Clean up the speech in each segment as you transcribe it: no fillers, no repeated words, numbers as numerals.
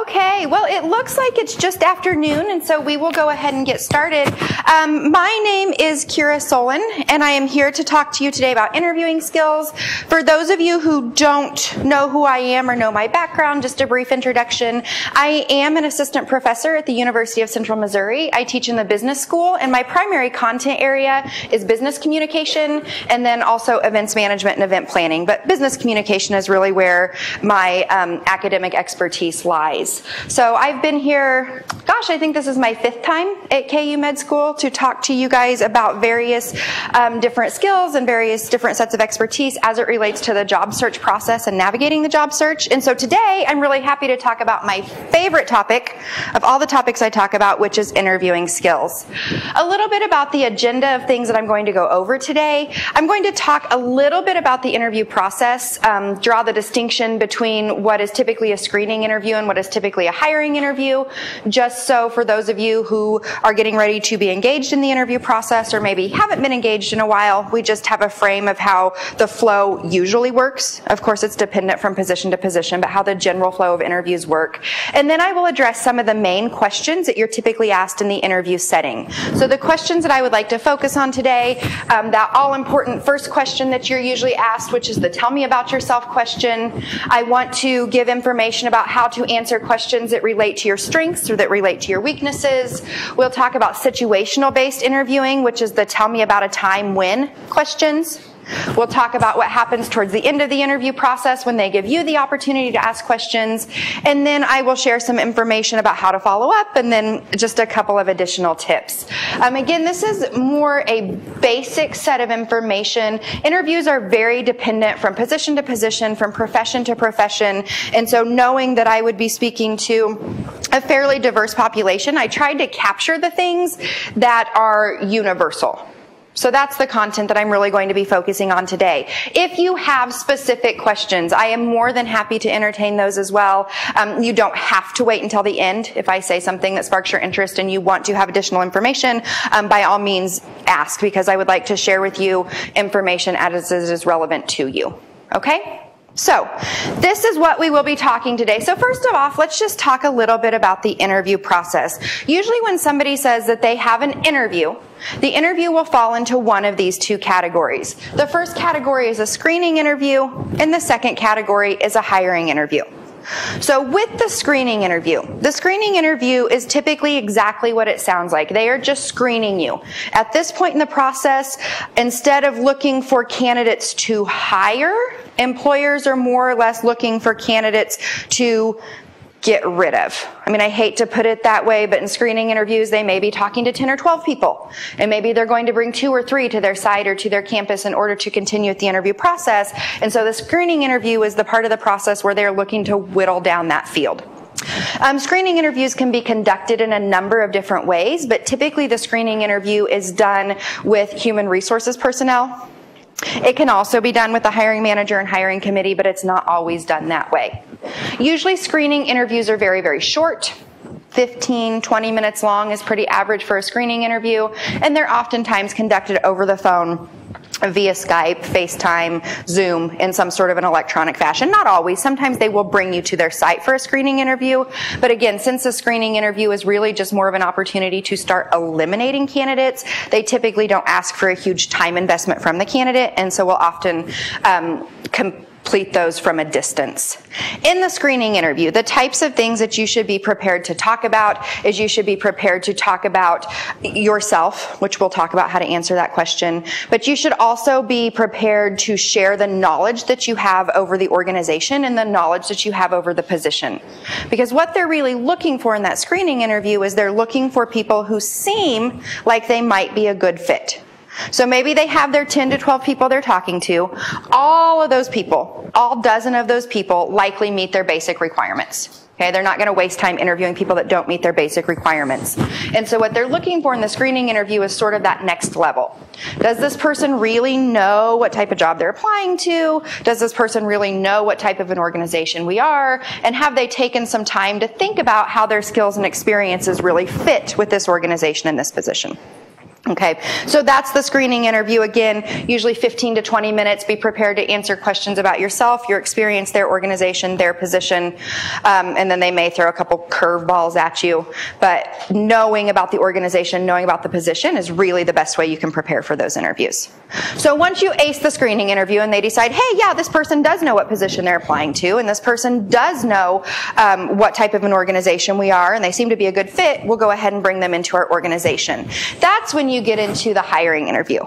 Okay, well, it looks like it's just afternoon, and so we will go ahead and get started. My name is Keira Solon, and I am here to talk to you today about interviewing skills. For those of you who don't know who I am or know my background, just a brief introduction. I am an assistant professor at the University of Central Missouri. I teach in the business school, and my primary content area is business communication, and then also events management and event planning. But business communication is really where my academic expertise lies. So I've been here, gosh, I think this is my 5th time at KU Med School to talk to you guys about various different skills and various different sets of expertise as it relates to the job search process and navigating the job search. And so today I'm really happy to talk about my favorite topic of all the topics I talk about, which is interviewing skills. A little bit about the agenda of things that I'm going to go over today. I'm going to talk a little bit about the interview process, draw the distinction between what is typically a screening interview and what is typically a hiring interview, just so for those of you who are getting ready to be engaged in the interview process or maybe haven't been engaged in a while, we just have a frame of how the flow usually works. Of course, it's dependent from position to position, but how the general flow of interviews work. And then I will address some of the main questions that you're typically asked in the interview setting. So the questions that I would like to focus on today, that all-important first question that you're usually asked, which is the tell me about yourself question. I want to give information about how to answer questions that relate to your strengths or that relate to your weaknesses. We'll talk about situational-based interviewing, which is the tell me about a time when questions. We'll talk about what happens towards the end of the interview process when they give you the opportunity to ask questions. And then I will share some information about how to follow up and then just a couple of additional tips. Again, this is more a basic set of information. Interviews are very dependent from position to position, from profession to profession. And so knowing that I would be speaking to a fairly diverse population, I tried to capture the things that are universal. So that's the content that I'm really going to be focusing on today. If you have specific questions, I am more than happy to entertain those as well. You don't have to wait until the end. If I say something that sparks your interest and you want to have additional information, by all means ask, because I would like to share with you information as it is relevant to you. Okay? So, this is what we will be talking today. So first of all, let's just talk a little bit about the interview process. Usually when somebody says that they have an interview, the interview will fall into one of these two categories. The first category is a screening interview, and the second category is a hiring interview. So with the screening interview is typically exactly what it sounds like. They are just screening you. At this point in the process, instead of looking for candidates to hire, employers are more or less looking for candidates to get rid of. I mean, I hate to put it that way, but in screening interviews, they may be talking to 10 or 12 people, and maybe they're going to bring 2 or 3 to their site or to their campus in order to continue with the interview process. And so the screening interview is the part of the process where they're looking to whittle down that field. Screening interviews can be conducted in a number of different ways, but typically the screening interview is done with human resources personnel. It can also be done with the hiring manager and hiring committee, but it's not always done that way. Usually screening interviews are very, very short. 15, 20 minutes long is pretty average for a screening interview, and they're oftentimes conducted over the phone via Skype, FaceTime, Zoom, in some sort of an electronic fashion. Not always. Sometimes they will bring you to their site for a screening interview. But again, since the screening interview is really just more of an opportunity to start eliminating candidates, they typically don't ask for a huge time investment from the candidate, and so will often complete those from a distance. In the screening interview, the types of things that you should be prepared to talk about is you should be prepared to talk about yourself, which we'll talk about how to answer that question, but you should also be prepared to share the knowledge that you have over the organization and the knowledge that you have over the position. Because what they're really looking for in that screening interview is they're looking for people who seem like they might be a good fit. So maybe they have their 10 to 12 people they're talking to. All of those people, all dozen of those people likely meet their basic requirements. Okay, they're not going to waste time interviewing people that don't meet their basic requirements. And so what they're looking for in the screening interview is sort of that next level. Does this person really know what type of job they're applying to? Does this person really know what type of an organization we are? And have they taken some time to think about how their skills and experiences really fit with this organization and this position? Okay, so that's the screening interview. Again, usually 15 to 20 minutes. Be prepared to answer questions about yourself, your experience, their organization, their position, and then they may throw a couple curveballs at you. But knowing about the organization, knowing about the position is really the best way you can prepare for those interviews. So once you ace the screening interview and they decide, hey, yeah, this person does know what position they're applying to, and this person does know what type of an organization we are, and they seem to be a good fit, we'll go ahead and bring them into our organization. That's when you get into the hiring interview.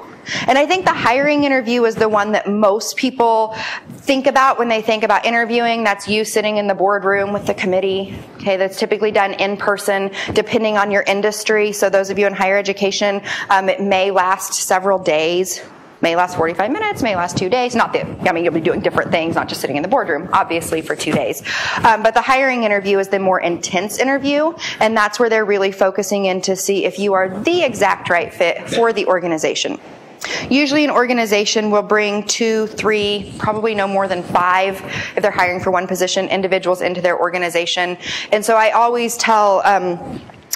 And I think the hiring interview is the one that most people think about when they think about interviewing. That's you sitting in the boardroom with the committee. Okay, that's typically done in person, depending on your industry. So those of you in higher education, it may last several days. May last 45 minutes, may last 2 days. Not that, I mean, you'll be doing different things, not just sitting in the boardroom, obviously, for 2 days. But the hiring interview is the more intense interview, and that's where they're really focusing in to see if you are the exact right fit for the organization. Usually an organization will bring 2, 3, probably no more than 5, if they're hiring for one position, individuals into their organization. And so I always tell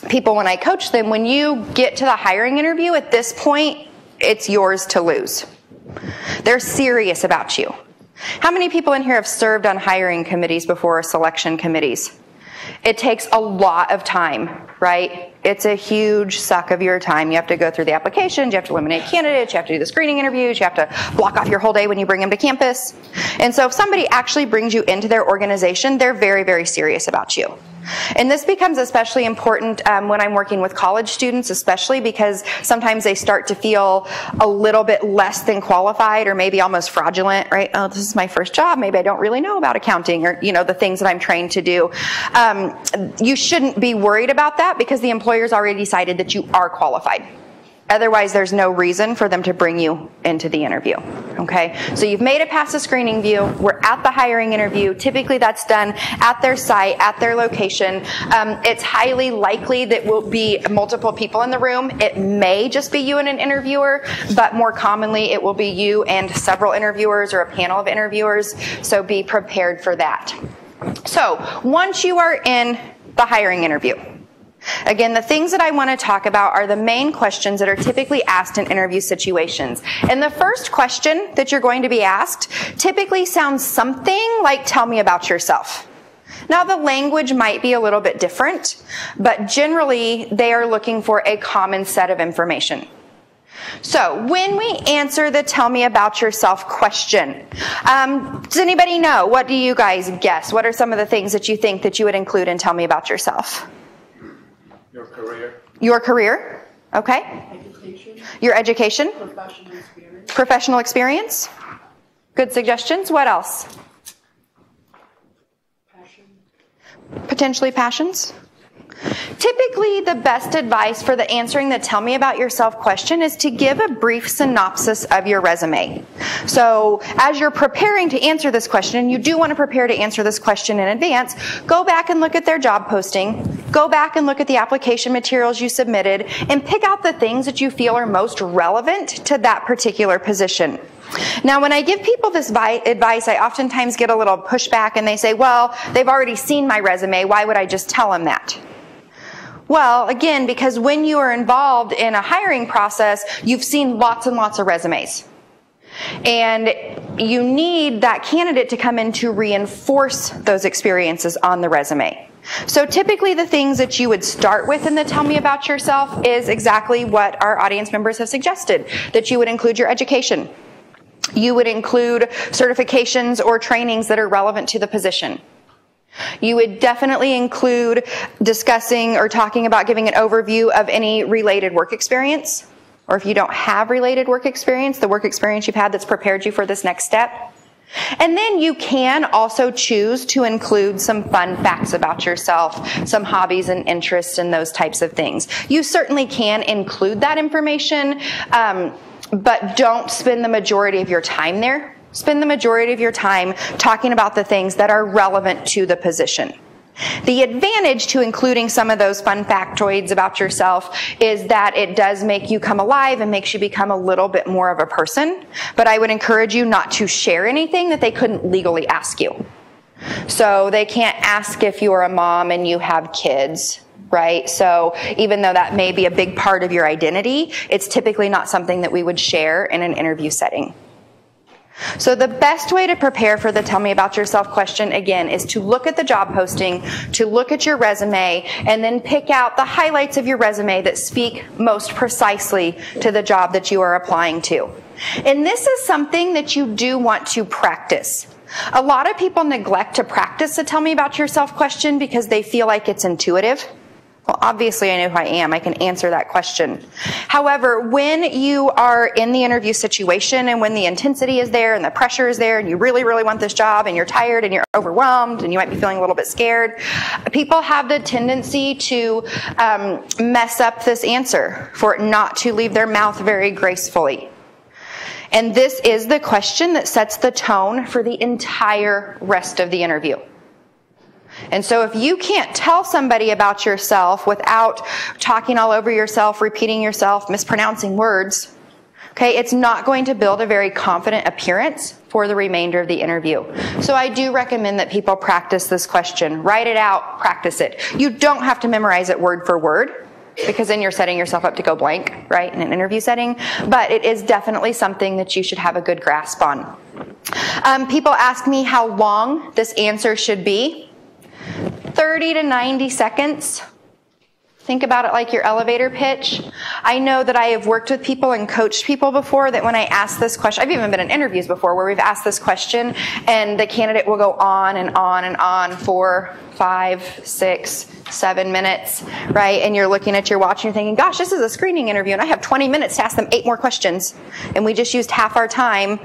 people when I coach them, when you get to the hiring interview, at this point, it's yours to lose. They're serious about you. How many people in here have served on hiring committees before, or selection committees? It takes a lot of time, right? It's a huge suck of your time. You have to go through the applications, you have to eliminate candidates, you have to do the screening interviews, you have to block off your whole day when you bring them to campus. And so if somebody actually brings you into their organization, they're very, very serious about you. And this becomes especially important when I'm working with college students, especially because sometimes they start to feel a little bit less than qualified or maybe almost fraudulent, right? Oh, this is my first job. Maybe I don't really know about accounting or, you know, the things that I'm trained to do. You shouldn't be worried about that because the employer's already decided that you are qualified. Otherwise, there's no reason for them to bring you into the interview, okay? So you've made it past the screening view. We're at the hiring interview. Typically, that's done at their site, at their location. It's highly likely that will be multiple people in the room. It may just be you and an interviewer, but more commonly, it will be you and several interviewers or a panel of interviewers, so be prepared for that. So once you are in the hiring interview, again, the things that I want to talk about are the main questions that are typically asked in interview situations. And the first question that you're going to be asked typically sounds something like, tell me about yourself. Now, the language might be a little bit different, but generally they are looking for a common set of information. So when we answer the tell me about yourself question, does anybody know? What do you guys guess? What are some of the things that you think that you would include in tell me about yourself? Your career. Your career, okay. Education. Your education. Professional experience. Professional experience. Good suggestions. What else? Passion. Potentially passions. Typically, the best advice for the answering the tell me about yourself question is to give a brief synopsis of your resume. So as you're preparing to answer this question, and you do want to prepare to answer this question in advance, go back and look at their job posting, go back and look at the application materials you submitted, and pick out the things that you feel are most relevant to that particular position. Now, when I give people this advice, I oftentimes get a little pushback and they say, well, they've already seen my resume, why would I just tell them that? Well, again, because when you are involved in a hiring process, you've seen lots and lots of resumes. And you need that candidate to come in to reinforce those experiences on the resume. So typically the things that you would start with in the tell me about yourself is exactly what our audience members have suggested, that you would include your education. You would include certifications or trainings that are relevant to the position. You would definitely include discussing or talking about giving an overview of any related work experience, or if you don't have related work experience, the work experience you've had that's prepared you for this next step. And then you can also choose to include some fun facts about yourself, some hobbies and interests and those types of things. You certainly can include that information, but don't spend the majority of your time there. Spend the majority of your time talking about the things that are relevant to the position. The advantage to including some of those fun factoids about yourself is that it does make you come alive and makes you become a little bit more of a person. But I would encourage you not to share anything that they couldn't legally ask you. So they can't ask if you're a mom and you have kids. right? So even though that may be a big part of your identity, it's typically not something that we would share in an interview setting. So the best way to prepare for the tell me about yourself question, again, is to look at the job posting, to look at your resume, and then pick out the highlights of your resume that speak most precisely to the job that you are applying to. And this is something that you do want to practice. A lot of people neglect to practice the tell me about yourself question because they feel like it's intuitive. Well, obviously I know who I am. I can answer that question. However, when you are in the interview situation and when the intensity is there and the pressure is there and you really, really want this job and you're tired and you're overwhelmed and you might be feeling a little bit scared, people have the tendency to mess up this answer, for it not to leave their mouth very gracefully. And this is the question that sets the tone for the entire rest of the interview. And so if you can't tell somebody about yourself without talking all over yourself, repeating yourself, mispronouncing words, okay, it's not going to build a very confident appearance for the remainder of the interview. So I do recommend that people practice this question. Write it out, practice it. You don't have to memorize it word for word, because then you're setting yourself up to go blank, right, in an interview setting. But it is definitely something that you should have a good grasp on. People ask me how long this answer should be. 30 to 90 seconds. Think about it like your elevator pitch. I know that I have worked with people and coached people before that when I ask this question, I've even been in interviews before where we've asked this question and the candidate will go on and on and on for 5, 6, 7 minutes, right? And you're looking at your watch and you're thinking, gosh, this is a screening interview and I have 20 minutes to ask them 8 more questions. And we just used half our time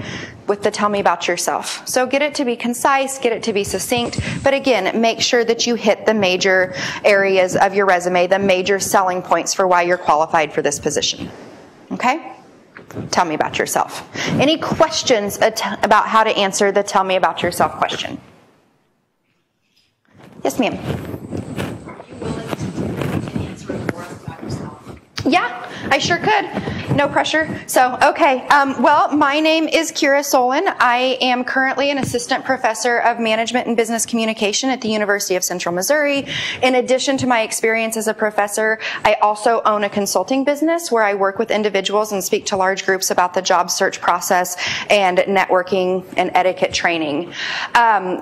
with the tell me about yourself. So get it to be concise, get it to be succinct, but again, make sure that you hit the major areas of your resume, the major selling points for why you're qualified for this position. Okay? Tell me about yourself. Any questions about how to answer the tell me about yourself question? Yes, ma'am. Are you willing to answer more about yourself? Yeah, I sure could. No pressure. So, okay. Well, my name is Keira Solon. I am currently an assistant professor of management and business communication at the University of Central Missouri. In addition to my experience as a professor, I also own a consulting business where I work with individuals and speak to large groups about the job search process and networking and etiquette training.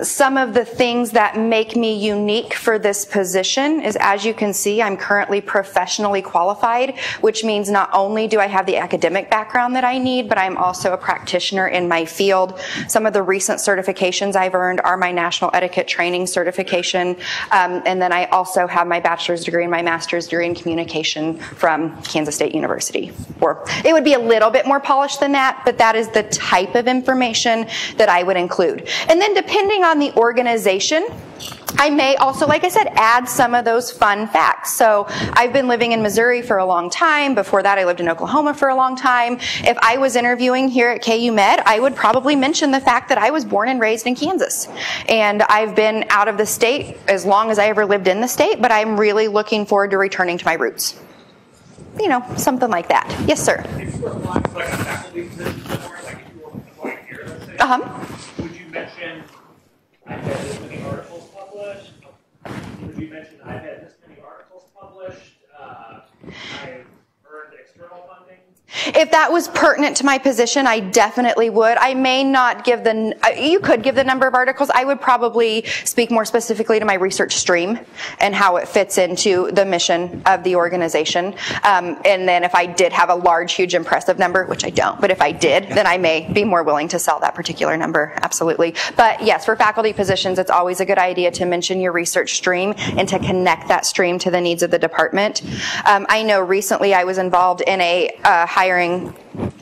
Some of the things that make me unique for this position is, as you can see, I'm currently professionally qualified, which means not only do I have the academic background that I need, but I'm also a practitioner in my field. Some of the recent certifications I've earned are my National Etiquette Training certification, and then I also have my bachelor's degree and my master's degree in communication from Kansas State University. Or it would be a little bit more polished than that, but that is the type of information that I would include. And then depending on the organization, I may also, like I said, add some of those fun facts. So I've been living in Missouri for a long time. Before that, I lived in Oklahoma for a long time. If I was interviewing here at KU Med, I would probably mention the fact that I was born and raised in Kansas. And I've been out of the state as long as I ever lived in the state, but I'm really looking forward to returning to my roots. You know, something like that. Yes, sir. If you were applying for like a faculty position somewhere, like if you were applying here, let's say, would you mention I've had this many articles published? Would you mention I've had this many articles published? I've earned external funding? If that was pertinent to my position, I definitely would. I may not give you could give the number of articles. I would probably speak more specifically to my research stream and how it fits into the mission of the organization. And then if I did have a large, huge, impressive number, which I don't, but if I did, then I may be more willing to sell that particular number. Absolutely. But yes, for faculty positions, it's always a good idea to mention your research stream and to connect that stream to the needs of the department. I know recently I was involved in a hiring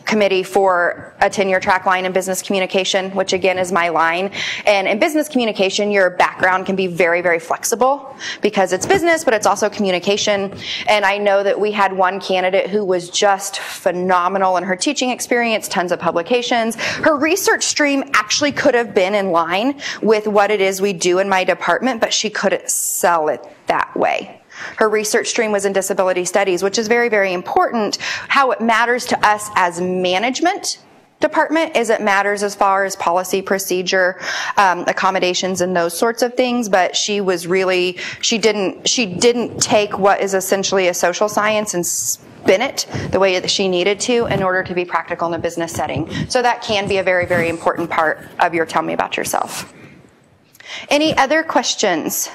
committee for a tenure track line in business communication, which again is my line. And in business communication, your background can be very, very flexible because it's business, but it's also communication. And I know that we had one candidate who was just phenomenal in her teaching experience, tons of publications. Her research stream actually could have been in line with what it is we do in my department, but she couldn't sell it that way. Her research stream was in disability studies, which is very, very important, how it matters to us as management department is it matters as far as policy, procedure, accommodations, and those sorts of things. But she was really, she didn't take what is essentially a social science and spin it the way that she needed to in order to be practical in a business setting. So that can be a very, very important part of your tell me about yourself. Any other questions?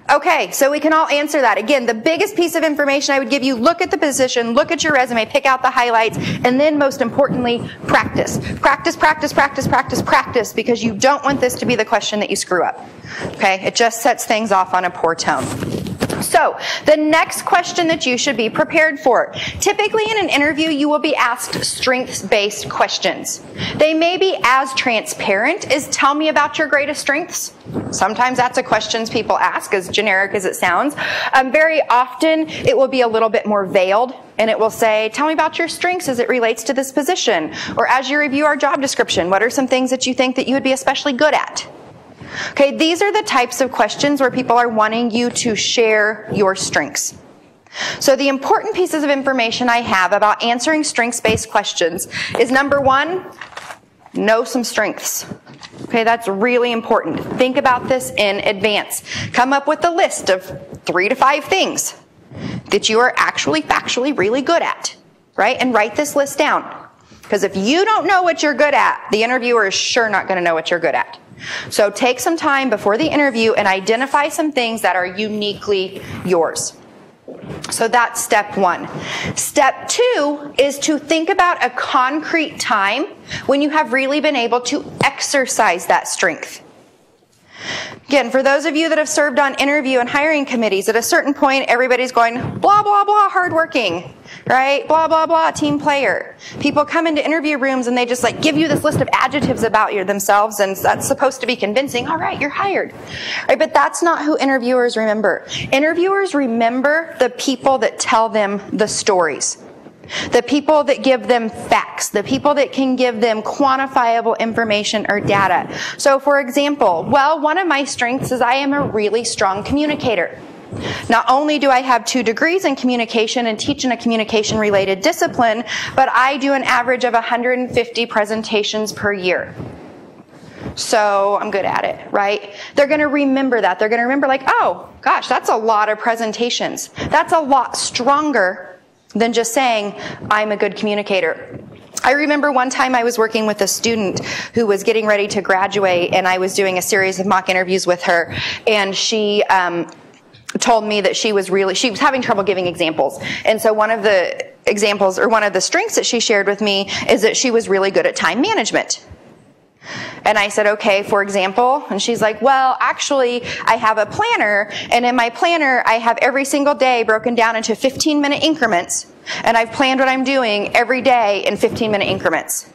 Okay, so we can all answer that. Again, the biggest piece of information I would give you, look at the position, look at your resume, pick out the highlights, and then most importantly, practice. Practice, practice, practice, practice, practice, because you don't want this to be the question that you screw up. Okay, it just sets things off on a poor tone. So, the next question that you should be prepared for. Typically in an interview, you will be asked strengths-based questions. They may be as transparent as tell me about your greatest strengths. Sometimes that's a question people ask, as generic as it sounds. Very often, it will be a little bit more veiled, and it will say, tell me about your strengths as it relates to this position. Or as you review our job description, what are some things that you think that you would be especially good at? Okay, these are the types of questions where people are wanting you to share your strengths. So the important pieces of information I have about answering strengths-based questions is number one, know some strengths. Okay, that's really important. Think about this in advance. Come up with a list of 3 to 5 things that you are actually factually really good at, right? And write this list down. Because if you don't know what you're good at, the interviewer is sure not going to know what you're good at. So take some time before the interview and identify some things that are uniquely yours. So that's step 1. Step 2 is to think about a concrete time when you have really been able to exercise that strength. Again, for those of you that have served on interview and hiring committees, at a certain point, everybody's going, blah, blah, blah, hardworking, right? Blah, blah, blah, team player. People come into interview rooms and they just like give you this list of adjectives about themselves, and that's supposed to be convincing. All right, you're hired. Right? But that's not who interviewers remember. Interviewers remember the people that tell them the stories. The people that give them facts, the people that can give them quantifiable information or data. So for example, well, one of my strengths is I am a really strong communicator. Not only do I have 2 degrees in communication and teach in a communication-related discipline, but I do an average of 150 presentations per year. So I'm good at it, right? They're going to remember that. They're going to remember like, oh, gosh, that's a lot of presentations. That's a lot stronger than just saying, I'm a good communicator. I remember one time I was working with a student who was getting ready to graduate, and I was doing a series of mock interviews with her, and she told me that she was having trouble giving examples. And so one of the examples, or one of the strengths that she shared with me, is that she was really good at time management. And I said, okay, for example, and she's like, well, actually, I have a planner, and in my planner, I have every single day broken down into 15-minute increments, and I've planned what I'm doing every day in 15-minute increments.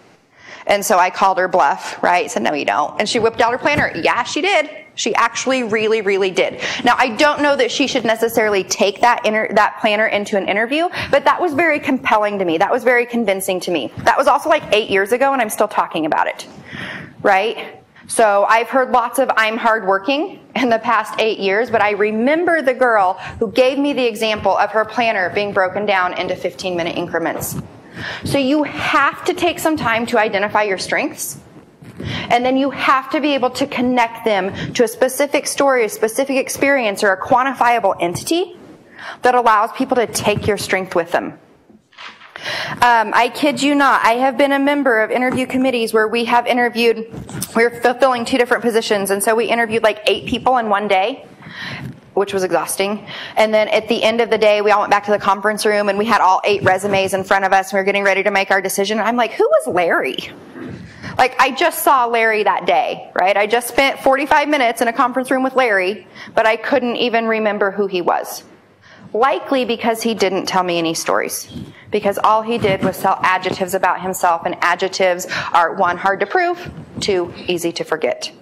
And so I called her bluff, right? Said, no, you don't. And she whipped out her planner. Yeah, she did. She actually really, really did. Now, I don't know that she should necessarily take that planner into an interview, but that was very compelling to me. That was very convincing to me. That was also like 8 years ago, and I'm still talking about it, right? So I've heard lots of I'm hardworking in the past 8 years, but I remember the girl who gave me the example of her planner being broken down into 15-minute increments. So you have to take some time to identify your strengths. And then you have to be able to connect them to a specific story, a specific experience, or a quantifiable entity that allows people to take your strength with them. I kid you not, I have been a member of interview committees where we're fulfilling 2 different positions, and so we interviewed like 8 people in one day, which was exhausting. And then at the end of the day, we all went back to the conference room, and we had all 8 resumes in front of us, and we were getting ready to make our decision. And I'm like, who was Larry? Like, I just saw Larry that day, right? I just spent 45 minutes in a conference room with Larry, but I couldn't even remember who he was. Likely because he didn't tell me any stories. Because all he did was sell adjectives about himself, and adjectives are 1, hard to prove, 2, easy to forget.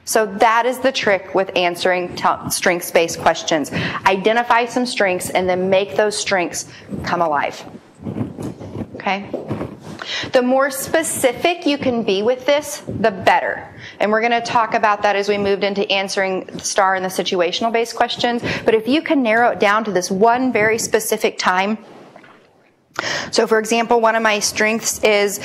So that is the trick with answering strengths-based questions. Identify some strengths and then make those strengths come alive. Okay? The more specific you can be with this, the better. And we're going to talk about that as we moved into answering the STAR and the situational-based questions. But if you can narrow it down to this one very specific time, So for example, one of my strengths is,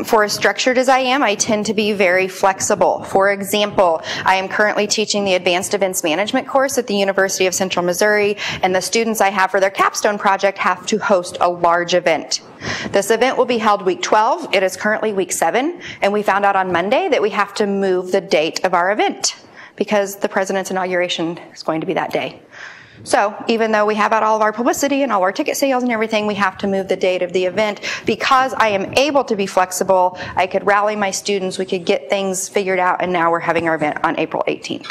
for as structured as I am, I tend to be very flexible. For example, I am currently teaching the Advanced Events Management course at the University of Central Missouri, and the students I have for their capstone project have to host a large event. This event will be held week 12. It is currently week 7, and we found out on Monday that we have to move the date of our event because the president's inauguration is going to be that day. So even though we have out all of our publicity and all our ticket sales and everything, we have to move the date of the event. Because I am able to be flexible, I could rally my students, we could get things figured out, and now we're having our event on April 18th.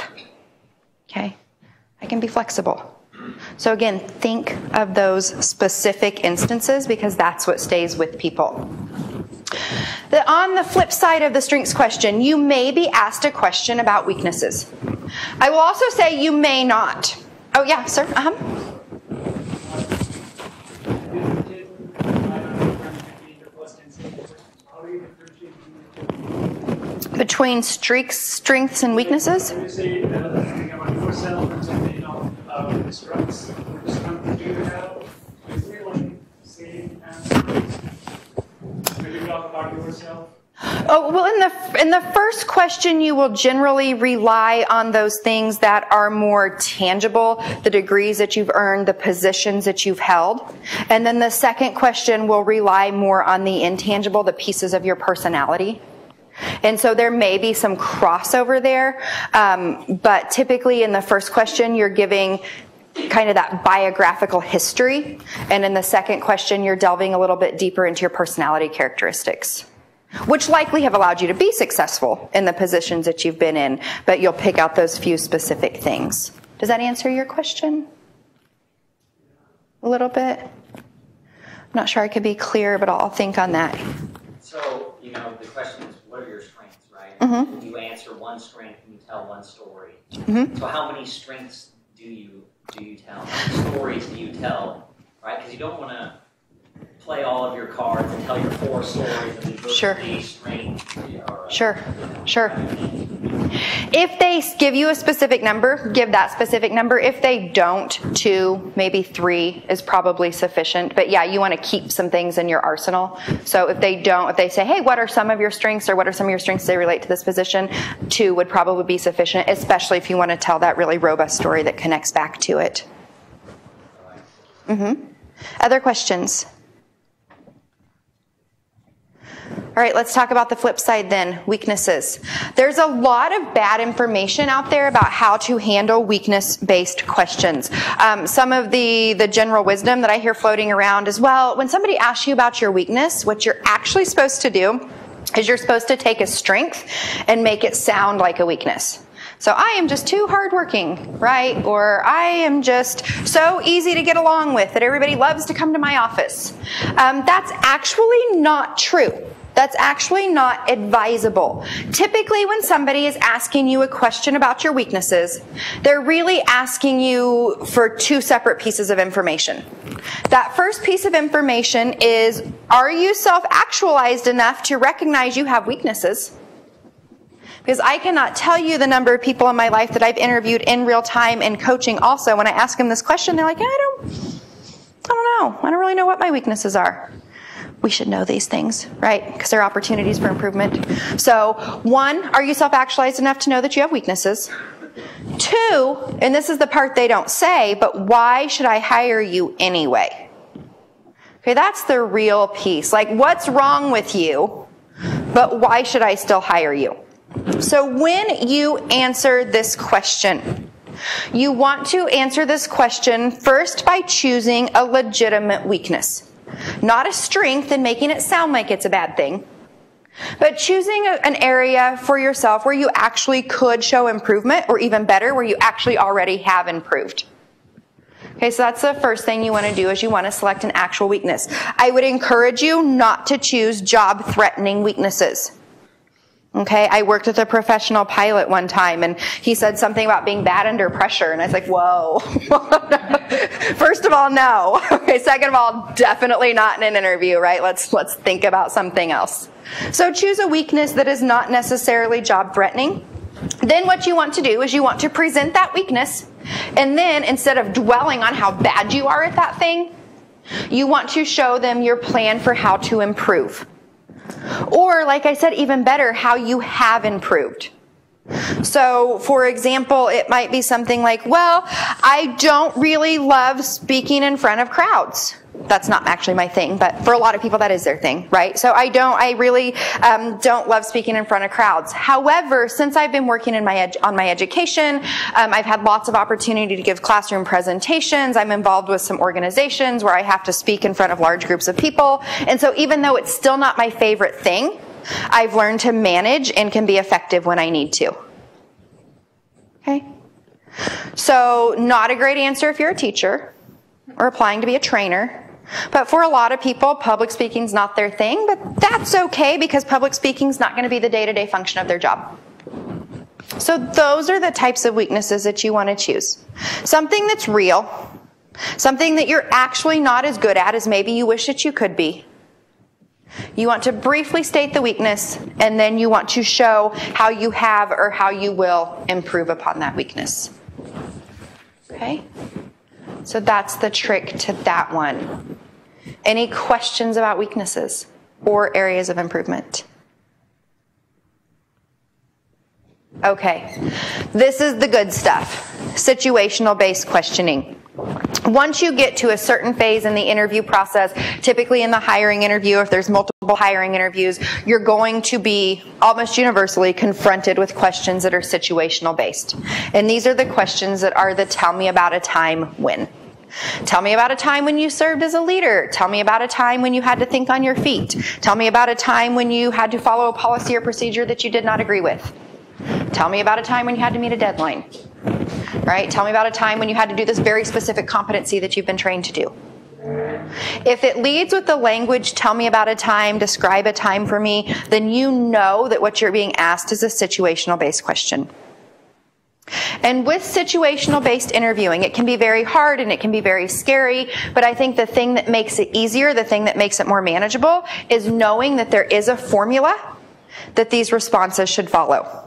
Okay? I can be flexible. So again, think of those specific instances because that's what stays with people. On the flip side of the strengths question, you may be asked a question about weaknesses. I will also say you may not. Oh, yeah, sir. Between strengths and weaknesses? You say something about yourself and something about the strengths. Which strengths do you have? Is it like same answers? When you talk about yourself? Oh, well, in the first question, you will generally rely on those things that are more tangible, the degrees that you've earned, the positions that you've held. And then the second question will rely more on the intangible, the pieces of your personality. And so there may be some crossover there, but typically in the first question, you're giving kind of that biographical history. And in the second question, you're delving a little bit deeper into your personality characteristics, which likely have allowed you to be successful in the positions that you've been in, but you'll pick out those few specific things. Does that answer your question? A little bit? I'm not sure I could be clear, but I'll think on that. So, the question is, what are your strengths, right? Mm-hmm. You answer one strength and you tell one story. Mm-hmm. So how many strengths do you tell? How many stories do you tell, right? Because you don't want to play all of your cards and tell your 4 stories and then go Sure. to a strength. Sure. If they give you a specific number, give that specific number. If they don't, 2, maybe 3 is probably sufficient. But yeah, you want to keep some things in your arsenal. So if they say, hey, what are some of your strengths, or what are some of your strengths that relate to this position, 2 would probably be sufficient, especially if you want to tell that really robust story that connects back to it. Mm-hmm. Other questions? All right, let's talk about the flip side then, weaknesses. There's a lot of bad information out there about how to handle weakness-based questions. Some of the general wisdom that I hear floating around is, well, when somebody asks you about your weakness, what you're actually supposed to do is you're supposed to take a strength and make it sound like a weakness. So I am just too hardworking, right? Or I am just so easy to get along with that everybody loves to come to my office. That's actually not true. That's actually not advisable. Typically, when somebody is asking you a question about your weaknesses, they're really asking you for 2 separate pieces of information. That first piece of information is, are you self-actualized enough to recognize you have weaknesses? Because I cannot tell you the number of people in my life that I've interviewed in real time and coaching also. When I ask them this question, they're like, I don't know. I don't really know what my weaknesses are. We should know these things, right? Because they're opportunities for improvement. So 1, are you self-actualized enough to know that you have weaknesses? 2, and this is the part they don't say, but why should I hire you anyway? Okay, that's the real piece. Like, what's wrong with you, but why should I still hire you? So when you answer this question, you want to answer this question first by choosing a legitimate weakness. Not a strength and making it sound like it's a bad thing, but choosing an area for yourself where you actually could show improvement, or even better, where you actually already have improved. Okay, so that's the first thing you want to do, is you want to select an actual weakness. I would encourage you not to choose job-threatening weaknesses. Okay, I worked with a professional pilot one time, and he said something about being bad under pressure, and I was like, whoa. First of all, no. Okay, second of all, definitely not in an interview, right? Let's think about something else. So choose a weakness that is not necessarily job-threatening. Then what you want to do is you want to present that weakness, and then instead of dwelling on how bad you are at that thing, You want to show them your plan for how to improve. Or, like I said, even better, how you have improved. So, for example, it might be something like, well, I don't really love speaking in front of crowds. That's not actually my thing, but for a lot of people that is their thing, right? So I really don't love speaking in front of crowds. However, since I've been working on my education, I've had lots of opportunity to give classroom presentations. I'm involved with some organizations where I have to speak in front of large groups of people. And so even though it's still not my favorite thing, I've learned to manage and can be effective when I need to. Okay? So not a great answer if you're a teacher or applying to be a trainer. But for a lot of people, public speaking's not their thing, but that's okay because public speaking's not going to be the day-to-day function of their job. So those are the types of weaknesses that you want to choose. Something that's real, something that you're actually not as good at as maybe you wish that you could be. You want to briefly state the weakness, and then you want to show how you have or how you will improve upon that weakness. Okay? So that's the trick to that one. Any questions about weaknesses or areas of improvement? Okay, this is the good stuff. Situational-based questioning. Once you get to a certain phase in the interview process, typically in the hiring interview, if there's multiple hiring interviews, you're going to be almost universally confronted with questions that are situational based. And these are the questions that are the tell me about a time when. Tell me about a time when you served as a leader. Tell me about a time when you had to think on your feet. Tell me about a time when you had to follow a policy or procedure that you did not agree with. Tell me about a time when you had to meet a deadline. Right? Tell me about a time when you had to do this very specific competency that you've been trained to do. If it leads with the language, tell me about a time, describe a time for me, then you know that what you're being asked is a situational-based question. And with situational-based interviewing, it can be very hard and it can be very scary, but I think the thing that makes it easier, the thing that makes it more manageable, is knowing that there is a formula that these responses should follow.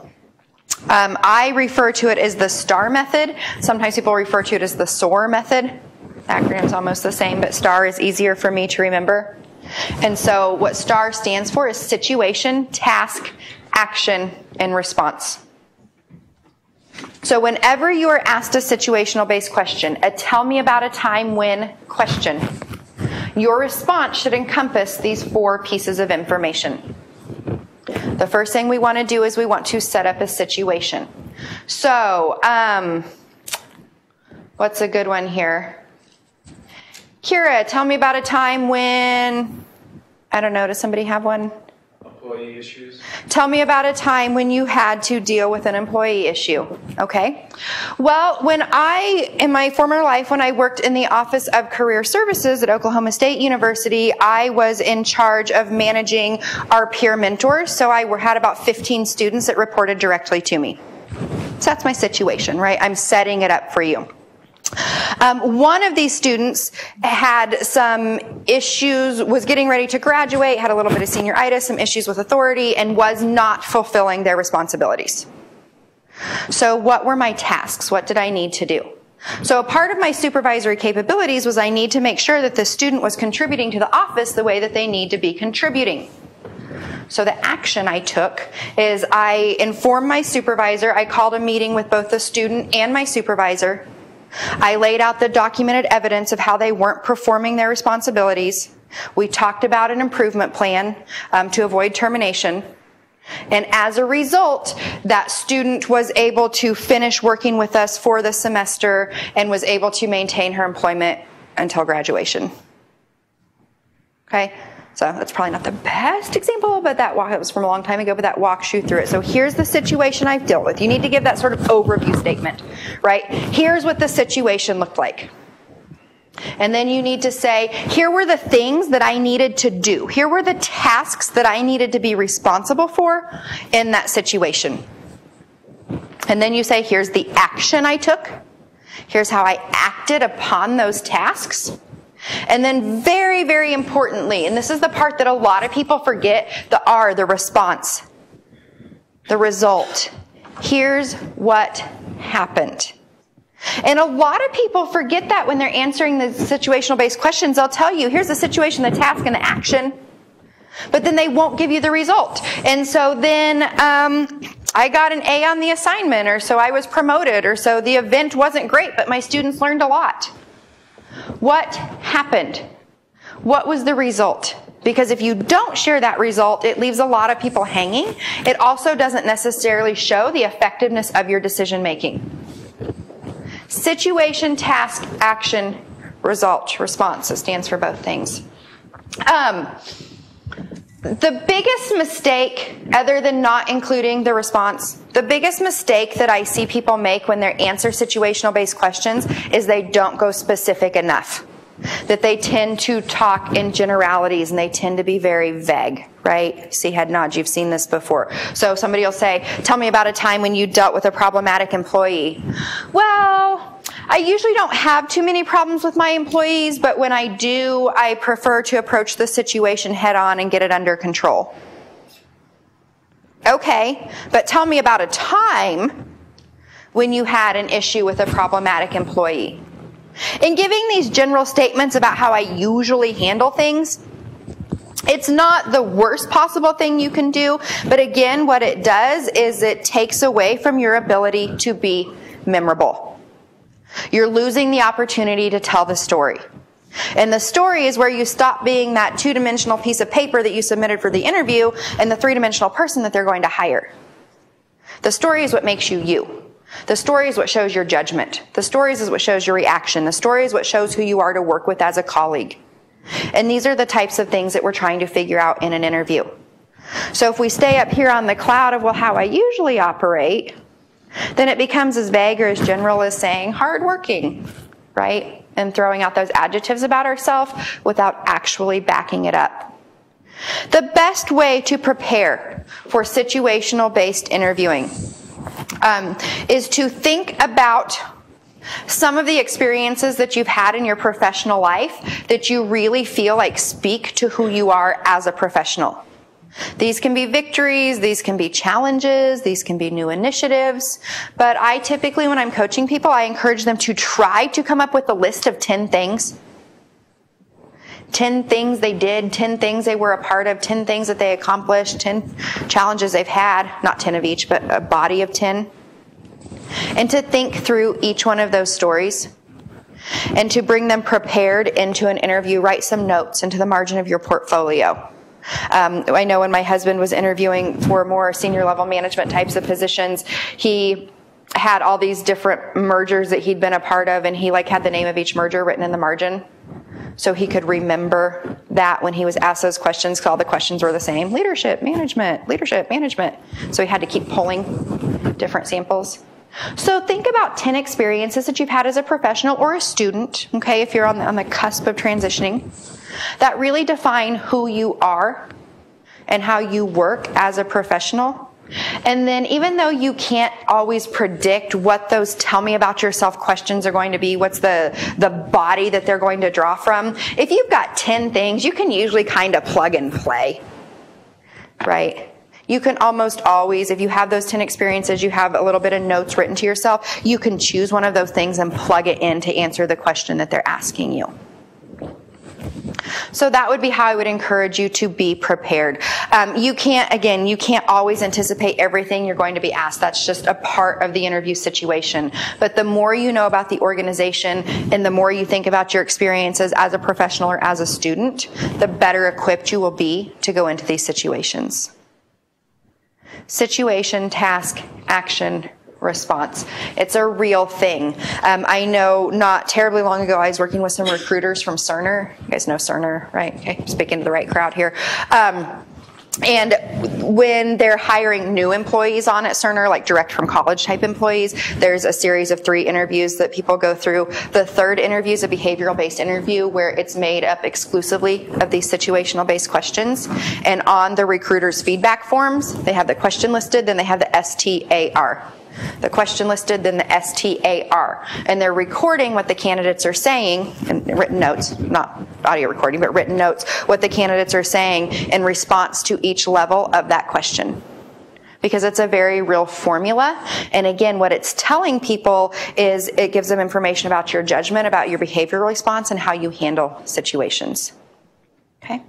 I refer to it as the STAR method. Sometimes people refer to it as the SOAR method. The acronym's almost the same, but STAR is easier for me to remember. And so what STAR stands for is situation, task, action, and response. So whenever you are asked a situational-based question, a tell me about a time when question, your response should encompass these 4 pieces of information. The first thing we want to do is we want to set up a situation. So, what's a good one here? Keira, tell me about a time when, I don't know, does somebody have one? Employee issues. Tell me about a time when you had to deal with an employee issue. Okay. Well, in my former life, when I worked in the Office of Career Services at Oklahoma State University, I was in charge of managing our peer mentors. So I had about 15 students that reported directly to me. So that's my situation, right? I'm setting it up for you. One of these students had some issues, was getting ready to graduate, had a little bit of senioritis, some issues with authority, and was not fulfilling their responsibilities. So what were my tasks? What did I need to do? So a part of my supervisory capabilities was I need to make sure that the student was contributing to the office the way that they need to be contributing. So the action I took is I informed my supervisor. I called a meeting with both the student and my supervisor. I laid out the documented evidence of how they weren't performing their responsibilities. We talked about an improvement plan to avoid termination. And as a result, that student was able to finish working with us for the semester and was able to maintain her employment until graduation. Okay? So that's probably not the best example, but it was from a long time ago, but that walks you through it. So here's the situation I've dealt with. You need to give that sort of overview statement, right? Here's what the situation looked like. And then you need to say, here were the things that I needed to do. Here were the tasks that I needed to be responsible for in that situation. And then you say, here's the action I took. Here's how I acted upon those tasks. And then very, very importantly, and this is the part that a lot of people forget, the R, the response, the result. Here's what happened. And a lot of people forget that when they're answering the situational-based questions. They'll tell you, here's the situation, the task, and the action. But then they won't give you the result. And so then I got an A on the assignment, or so I was promoted, or so the event wasn't great, but my students learned a lot. What happened? What was the result? Because if you don't share that result, it leaves a lot of people hanging. It also doesn't necessarily show the effectiveness of your decision making. Situation, task, action, result, response. It stands for both things. The biggest mistake, other than not including the response, the biggest mistake that I see people make when they answer situational-based questions is they don't go specific enough. That they tend to talk in generalities and they tend to be very vague, right? See head nods, you've seen this before. So somebody will say, tell me about a time when you dealt with a problematic employee. Well, I usually don't have too many problems with my employees, but when I do, I prefer to approach the situation head on and get it under control. Okay, but tell me about a time when you had an issue with a problematic employee. In giving these general statements about how I usually handle things, it's not the worst possible thing you can do, but again, what it does is it takes away from your ability to be memorable. You're losing the opportunity to tell the story. And the story is where you stop being that two-dimensional piece of paper that you submitted for the interview and the three-dimensional person that they're going to hire. The story is what makes you you. The story is what shows your judgment. The story is what shows your reaction. The story is what shows who you are to work with as a colleague. And these are the types of things that we're trying to figure out in an interview. So if we stay up here on the cloud of, well, how I usually operate, then it becomes as vague or as general as saying hardworking, right? And throwing out those adjectives about ourselves without actually backing it up. The best way to prepare for situational-based interviewing is to think about some of the experiences that you've had in your professional life that you really feel like speak to who you are as a professional. These can be victories, these can be challenges, these can be new initiatives, but I typically, when I'm coaching people, I encourage them to try to come up with a list of 10 things. 10 things they did, 10 things they were a part of, 10 things that they accomplished, 10 challenges they've had, not 10 of each, but a body of 10. And to think through each one of those stories and to bring them prepared into an interview, write some notes into the margin of your portfolio. I know when my husband was interviewing for more senior level management types of positions, he had all these different mergers that he'd been a part of, and he had the name of each merger written in the margin. So he could remember that when he was asked those questions, because all the questions were the same. Leadership, management, leadership, management. So he had to keep pulling different samples. So think about 10 experiences that you've had as a professional or a student, okay, if you're on the cusp of transitioning, that really define who you are and how you work as a professional. And then even though you can't always predict what those tell me about yourself questions are going to be, what's the body that they're going to draw from, if you've got 10 things, you can usually kind of plug and play, right? You can almost always, if you have those 10 experiences, you have a little bit of notes written to yourself, you can choose one of those things and plug it in to answer the question that they're asking you. So that would be how I would encourage you to be prepared. You can't always anticipate everything you're going to be asked. That's just a part of the interview situation. But the more you know about the organization and the more you think about your experiences as a professional or as a student, the better equipped you will be to go into these situations. Situation, task, action, response. It's a real thing. I know not terribly long ago I was working with some recruiters from Cerner. You guys know Cerner, right? Okay, speaking to the right crowd here. And when they're hiring new employees on at Cerner, like direct from college type employees, there's a series of 3 interviews that people go through. The third interview is a behavioral based interview where it's made up exclusively of these situational based questions. And on the recruiter's feedback forms, they have the question listed, then they have the STAR. The question listed, then the STAR. And they're recording what the candidates are saying, in written notes, not audio recording, but written notes, what the candidates are saying in response to each level of that question. because it's a very real formula. And again, what it's telling people is it gives them information about your judgment, about your behavioral response, and how you handle situations. Okay?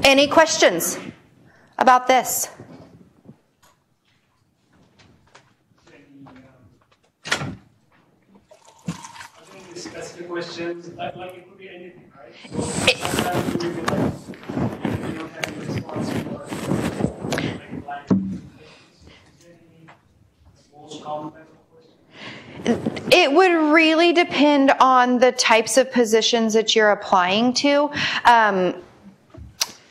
Any questions about this? Specific questions, like it could be anything, right? So sometimes you will be like, you don't have a response for like blind questions. Is there any most common type of question? It would really depend on the types of positions that you're applying to.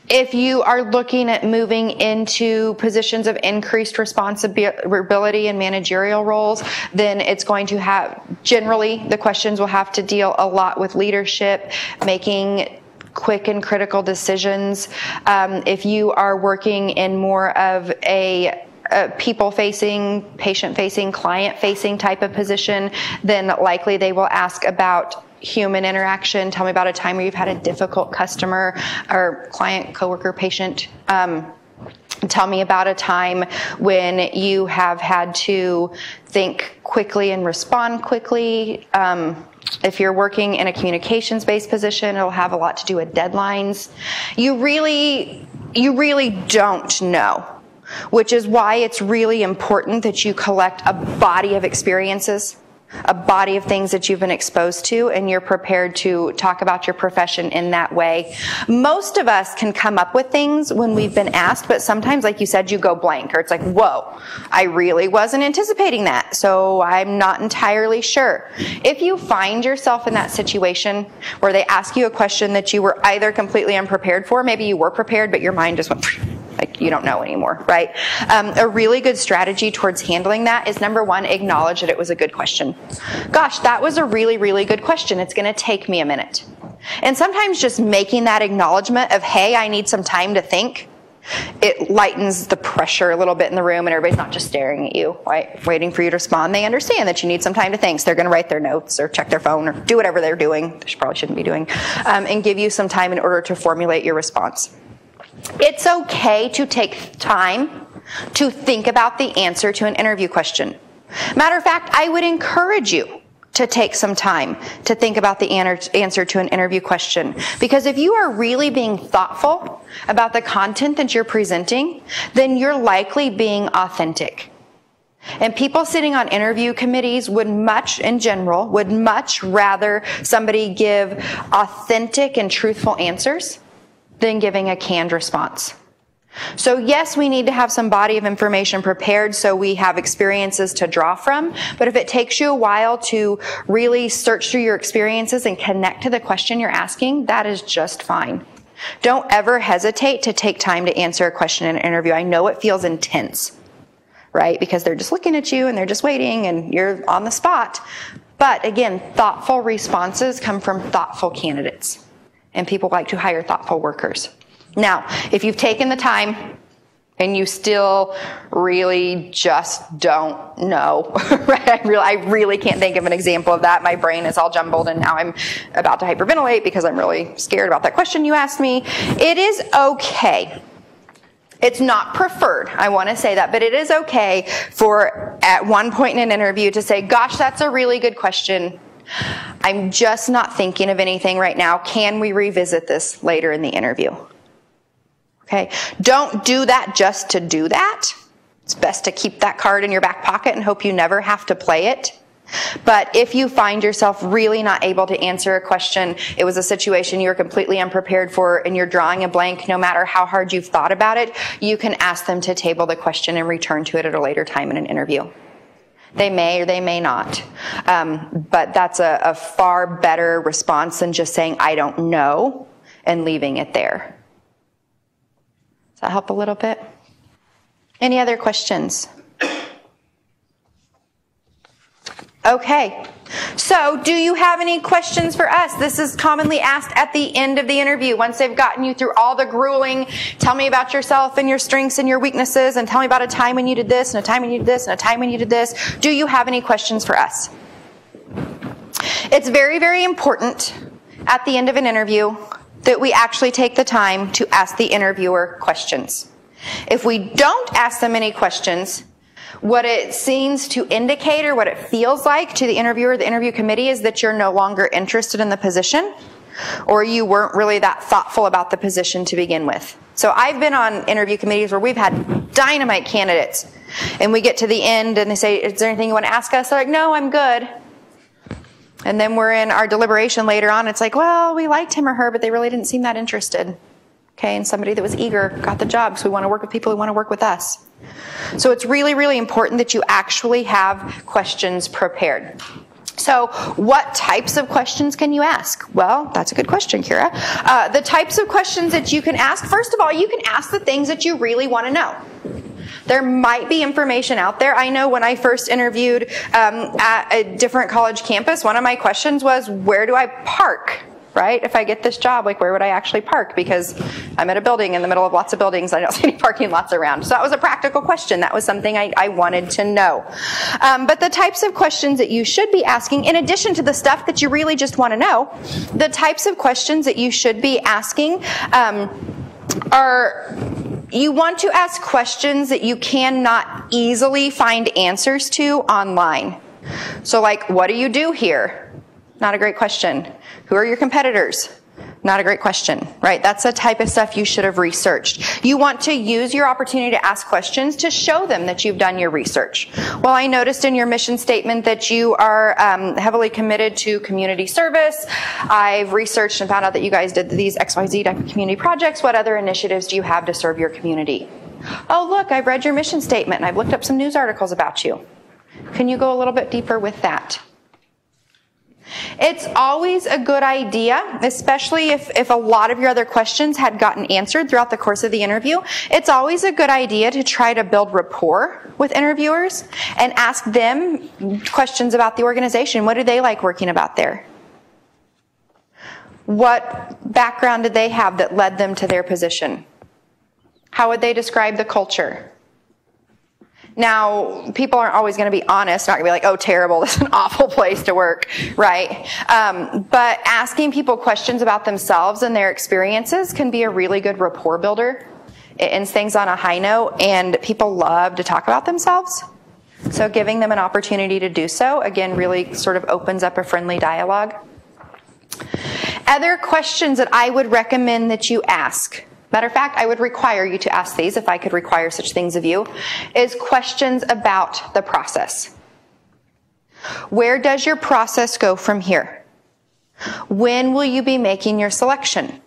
If you are looking at moving into positions of increased responsibility and managerial roles, then it's going to have, generally, the questions will have to deal a lot with leadership, making quick and critical decisions. If you are working in more of a people-facing, patient-facing, client-facing type of position, then likely they will ask about human interaction. Tell me about a time where you've had a difficult customer or client, coworker, patient. Tell me about a time when you have had to think quickly and respond quickly. If you're working in a communications-based position, it'll have a lot to do with deadlines. You really don't know, which is why it's really important that you collect a body of experiences, a body of things that you've been exposed to, and you're prepared to talk about your profession in that way. Most of us can come up with things when we've been asked, but sometimes, like you said, you go blank, or it's like, whoa, I really wasn't anticipating that, so I'm not entirely sure. If you find yourself in that situation where they ask you a question that you were either completely unprepared for, maybe you were prepared, but your mind just went, like you don't know anymore, right? A really good strategy towards handling that is, number one, acknowledge that it was a good question. Gosh, that was a really, really good question. It's going to take me a minute. And sometimes just making that acknowledgement of, hey, I need some time to think, it lightens the pressure a little bit in the room, and everybody's not just staring at you, right, waiting for you to respond. They understand that you need some time to think, so they're going to write their notes or check their phone or do whatever they're doing, they probably shouldn't be doing, and give you some time in order to formulate your response. It's okay to take time to think about the answer to an interview question. Matter of fact, I would encourage you to take some time to think about the answer to an interview question. Because if you are really being thoughtful about the content that you're presenting, then you're likely being authentic. And people sitting on interview committees would much rather somebody give authentic and truthful answers than giving a canned response. So yes, we need to have some body of information prepared so we have experiences to draw from, but if it takes you a while to really search through your experiences and connect to the question you're asking, that is just fine. Don't ever hesitate to take time to answer a question in an interview. I know it feels intense, right? Because they're just looking at you and they're just waiting and you're on the spot. But again, thoughtful responses come from thoughtful candidates. And people like to hire thoughtful workers. Now, if you've taken the time and you still really just don't know, right? I really can't think of an example of that. My brain is all jumbled and now I'm about to hyperventilate because I'm really scared about that question you asked me. It is okay. It's not preferred, I want to say that, but it is okay for at one point in an interview to say, gosh, that's a really good question. I'm just not thinking of anything right now. Can we revisit this later in the interview? Okay. Don't do that just to do that. It's best to keep that card in your back pocket and hope you never have to play it. But if you find yourself really not able to answer a question, it was a situation you're completely unprepared for and you're drawing a blank, no matter how hard you've thought about it, you can ask them to table the question and return to it at a later time in an interview. They may or they may not. But that's a far better response than just saying, I don't know, and leaving it there. Does that help a little bit? Any other questions? Okay. So, do you have any questions for us? This is commonly asked at the end of the interview. Once they've gotten you through all the grueling, tell me about yourself and your strengths and your weaknesses, and tell me about a time when you did this, and a time when you did this, and a time when you did this. Do you have any questions for us? It's very, very important at the end of an interview that we actually take the time to ask the interviewer questions. If we don't ask them any questions, what it seems to indicate or what it feels like to the interviewer, the interview committee, is that you're no longer interested in the position, or you weren't really that thoughtful about the position to begin with. So I've been on interview committees where we've had dynamite candidates, and we get to the end and they say, is there anything you want to ask us? They're like, no, I'm good. And then we're in our deliberation later on. It's like, well, we liked him or her, but they really didn't seem that interested. Okay, and somebody that was eager got the job, so we want to work with people who want to work with us. So it's really, really important that you actually have questions prepared. So what types of questions can you ask? Well, that's a good question, Keira. The types of questions that you can ask, first of all, you can ask the things that you really want to know. There might be information out there. I know when I first interviewed at a different college campus, one of my questions was, where do I park? Right? If I get this job, like, where would I actually park? Because I'm at a building in the middle of lots of buildings. I don't see any parking lots around. So that was a practical question. That was something I wanted to know. But the types of questions that you should be asking, in addition to the stuff that you really just want to know, the types of questions that you should be asking are, you want to ask questions that you cannot easily find answers to online. So like, what do you do here? Not a great question. Who are your competitors? Not a great question, right? That's the type of stuff you should have researched. You want to use your opportunity to ask questions to show them that you've done your research. Well, I noticed in your mission statement that you are heavily committed to community service. I've researched and found out that you guys did these XYZ type of community projects. What other initiatives do you have to serve your community? Oh, look, I've read your mission statement and I've looked up some news articles about you. Can you go a little bit deeper with that? It's always a good idea, especially if a lot of your other questions had gotten answered throughout the course of the interview, it's always a good idea to try to build rapport with interviewers and ask them questions about the organization. What do they like working about there? What background did they have that led them to their position? How would they describe the culture? Now, people aren't always going to be honest, not going to be like, oh, terrible, this is an awful place to work, right? But asking people questions about themselves and their experiences can be a really good rapport builder. It ends things on a high note, and people love to talk about themselves. So giving them an opportunity to do so, again, really sort of opens up a friendly dialogue. Other questions that I would recommend that you ask, matter of fact, I would require you to ask these if I could require such things of you, is questions about the process. Where does your process go from here? When will you be making your selection?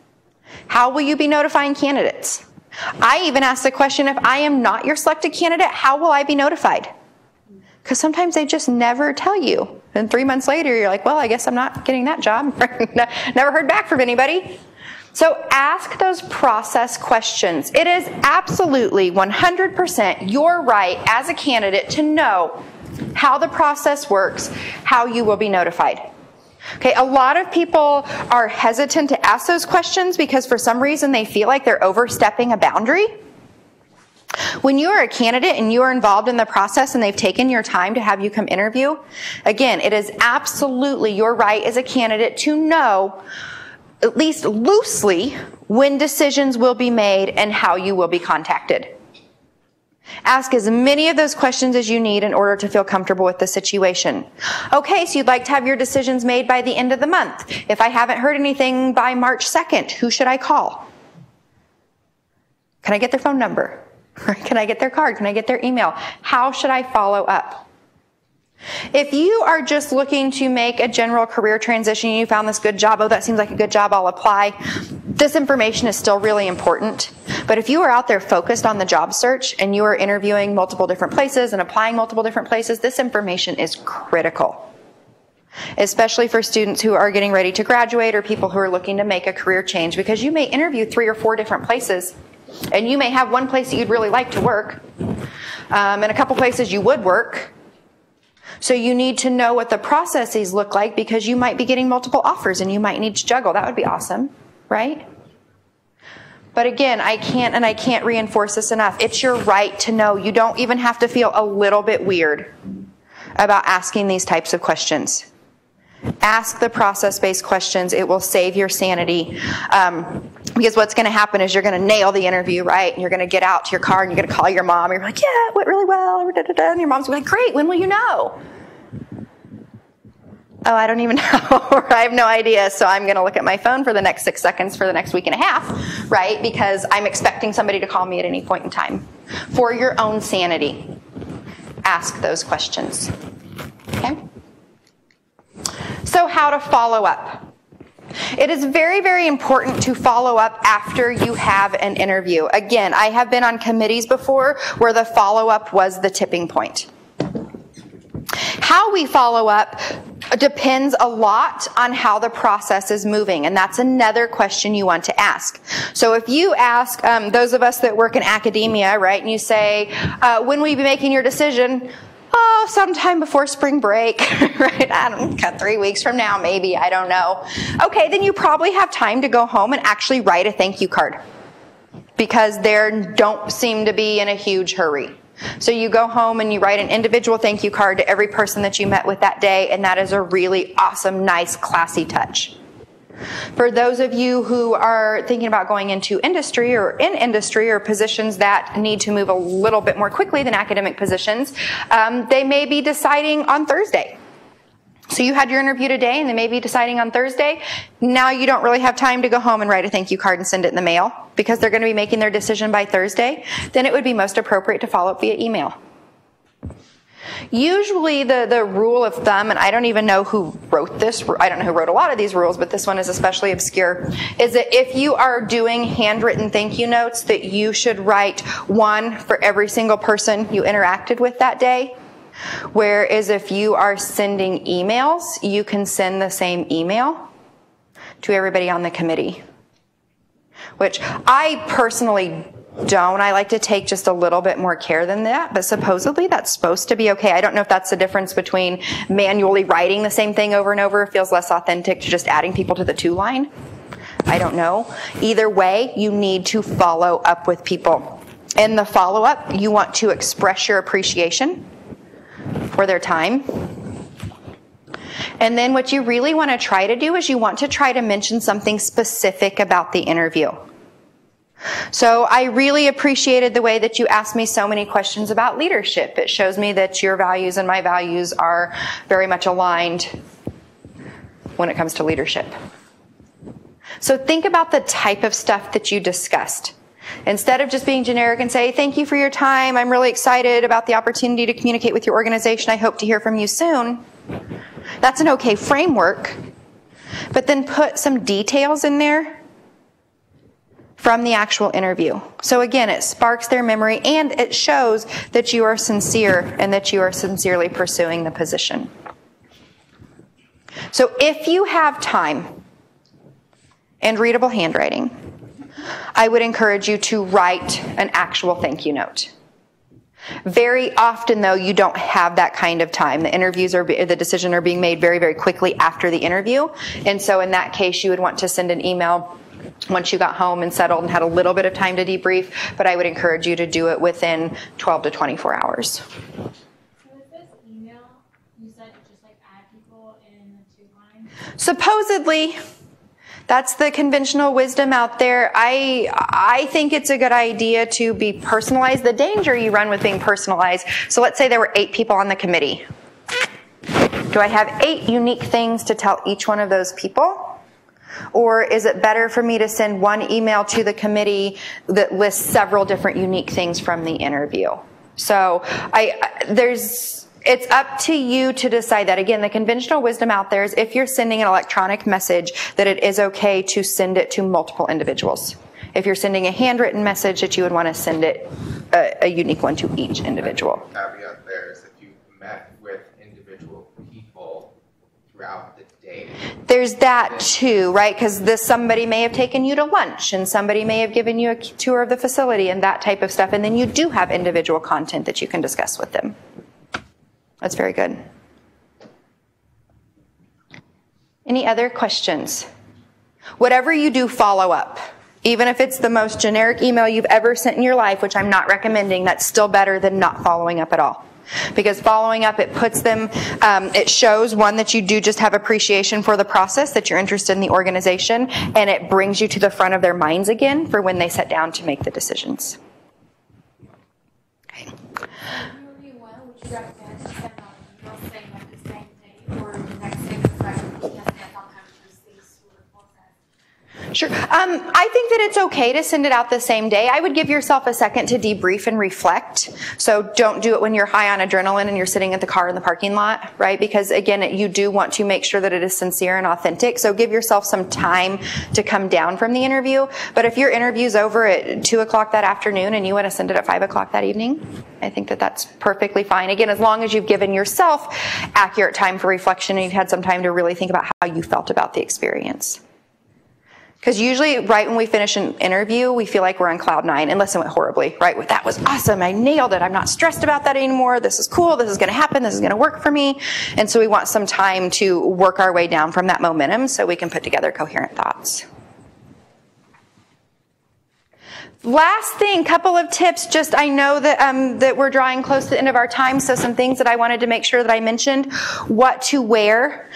How will you be notifying candidates? I even asked the question, if I am not your selected candidate, how will I be notified? Because sometimes they just never tell you. And 3 months later, you're like, well, I guess I'm not getting that job. Never heard back from anybody. So ask those process questions. It is absolutely 100% your right as a candidate to know how the process works, how you will be notified. Okay, a lot of people are hesitant to ask those questions because for some reason they feel like they're overstepping a boundary. When you are a candidate and you are involved in the process and they've taken your time to have you come interview, again, it is absolutely your right as a candidate to know, at least loosely, when decisions will be made and how you will be contacted. Ask as many of those questions as you need in order to feel comfortable with the situation. Okay, so you'd like to have your decisions made by the end of the month. If I haven't heard anything by March 2nd, who should I call? Can I get their phone number? Can I get their card? Can I get their email? How should I follow up? If you are just looking to make a general career transition and you found this good job, oh, that seems like a good job, I'll apply, this information is still really important. But if you are out there focused on the job search and you are interviewing multiple different places and applying multiple different places, this information is critical. Especially for students who are getting ready to graduate or people who are looking to make a career change, because you may interview 3 or 4 different places and you may have one place that you'd really like to work and a couple places you would work. So you need to know what the processes look like because you might be getting multiple offers and you might need to juggle. That would be awesome, right? But again, I can't reinforce this enough. It's your right to know. You don't even have to feel a little bit weird about asking these types of questions. Ask the process-based questions. It will save your sanity. Because what's going to happen is you're going to nail the interview, right? And you're going to get out to your car and you're going to call your mom. And you're like, yeah, it went really well. And your mom's going to be like, great, when will you know? Oh, I don't even know, or I have no idea, so I'm going to look at my phone for the next 6 seconds for the next week and a half, right? Because I'm expecting somebody to call me at any point in time. For your own sanity, ask those questions, okay? So how to follow up. It is very, very important to follow up after you have an interview. Again, I have been on committees before where the follow-up was the tipping point. How we follow up depends a lot on how the process is moving, and that's another question you want to ask. So if you ask those of us that work in academia, right, and you say, when will you be making your decision? Oh, sometime before spring break, right? I don't know, 3 weeks from now, maybe, I don't know. Okay, then you probably have time to go home and actually write a thank you card, because they don't seem to be in a huge hurry. So you go home and you write an individual thank you card to every person that you met with that day, and that is a really awesome, nice, classy touch. For those of you who are thinking about going into industry or in industry or positions that need to move a little bit more quickly than academic positions, they may be deciding on Thursday. So you had your interview today and they may be deciding on Thursday. Now you don't really have time to go home and write a thank you card and send it in the mail because they're going to be making their decision by Thursday. Then it would be most appropriate to follow up via email. Usually the rule of thumb, and I don't even know who wrote this, I don't know who wrote a lot of these rules, but this one is especially obscure, is that if you are doing handwritten thank you notes, that you should write one for every single person you interacted with that day. Whereas if you are sending emails, you can send the same email to everybody on the committee. Which I personally don't. I like to take just a little bit more care than that, but supposedly that's supposed to be okay. I don't know if that's the difference between manually writing the same thing over and over. It feels less authentic to just adding people to the to line. I don't know. Either way, you need to follow up with people. In the follow-up, you want to express your appreciation for their time. And then what you really want to try to do is you want to try to mention something specific about the interview. So I really appreciated the way that you asked me so many questions about leadership. It shows me that your values and my values are very much aligned when it comes to leadership. So think about the type of stuff that you discussed. Instead of just being generic and say, thank you for your time, I'm really excited about the opportunity to communicate with your organization, I hope to hear from you soon. That's an okay framework, but then put some details in there from the actual interview. So again, it sparks their memory and it shows that you are sincere and that you are sincerely pursuing the position. So if you have time and readable handwriting, I would encourage you to write an actual thank you note. Very often, though, you don't have that kind of time. The decisions are being made very, very quickly after the interview. And so in that case, you would want to send an email once you got home and settled and had a little bit of time to debrief. But I would encourage you to do it within 12 to 24 hours. So with this email, you said just like add people in the two lines? Supposedly, that's the conventional wisdom out there. I think it's a good idea to be personalized. The danger you run with being personalized, so let's say there were 8 people on the committee. Do I have 8 unique things to tell each one of those people? Or is it better for me to send one email to the committee that lists several different unique things from the interview? So it's up to you to decide that. Again, the conventional wisdom out there is if you're sending an electronic message, that it is okay to send it to multiple individuals. If you're sending a handwritten message, that you would want to send it a unique one to each individual. The caveat there is if you met with individual people throughout the day. There's that too, right? Because somebody may have taken you to lunch and somebody may have given you a tour of the facility and that type of stuff. And then you do have individual content that you can discuss with them. That's very good. Any other questions? Whatever you do, follow up. Even if it's the most generic email you've ever sent in your life, which I'm not recommending, that's still better than not following up at all. Because following up, it puts them, it shows, one, that you do just have appreciation for the process, that you're interested in the organization, and it brings you to the front of their minds again for when they sit down to make the decisions. Okay. Would you recommend to send out emails saying like the same day or the next day to Friday because they all kind of just these sort of process? Sure. I think that it's okay to send it out the same day. I would give yourself a second to debrief and reflect. So don't do it when you're high on adrenaline and you're sitting at the car in the parking lot, right? Because again, you do want to make sure that it is sincere and authentic. So give yourself some time to come down from the interview. But if your interview's over at 2 o'clock that afternoon and you want to send it at 5 o'clock that evening, I think that that's perfectly fine. Again, as long as you've given yourself accurate time for reflection and you've had some time to really think about how you felt about the experience. Because usually right when we finish an interview, we feel like we're on cloud nine, unless it went horribly, right? That was awesome. I nailed it. I'm not stressed about that anymore. This is cool. This is going to happen. This is going to work for me. And so we want some time to work our way down from that momentum so we can put together coherent thoughts. Last thing, couple of tips. Just I know that that we're drawing close to the end of our time, so some things that I wanted to make sure that I mentioned. What to wear.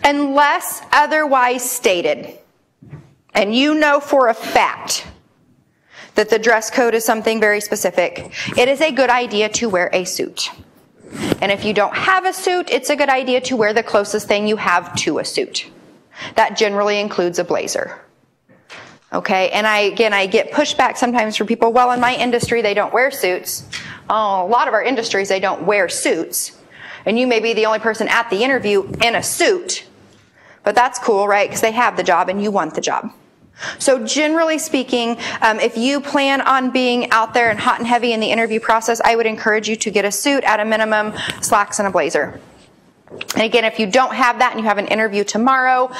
Unless otherwise stated, and you know for a fact that the dress code is something very specific, it is a good idea to wear a suit. And if you don't have a suit, it's a good idea to wear the closest thing you have to a suit. That generally includes a blazer. Okay, and I get pushback sometimes from people, well, in my industry, they don't wear suits. Oh, a lot of our industries, they don't wear suits. And you may be the only person at the interview in a suit. But that's cool, right? Because they have the job and you want the job. So generally speaking, if you plan on being out there and hot and heavy in the interview process, I would encourage you to get a suit at a minimum, slacks and a blazer. And again, if you don't have that and you have an interview tomorrow,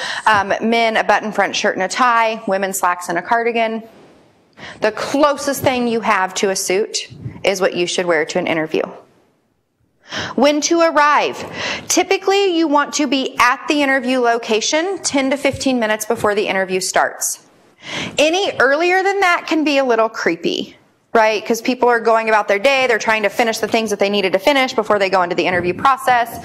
men, a button front shirt and a tie, women, slacks and a cardigan. The closest thing you have to a suit is what you should wear to an interview. When to arrive. Typically, you want to be at the interview location 10 to 15 minutes before the interview starts. Any earlier than that can be a little creepy, right? Because people are going about their day. They're trying to finish the things that they needed to finish before they go into the interview process.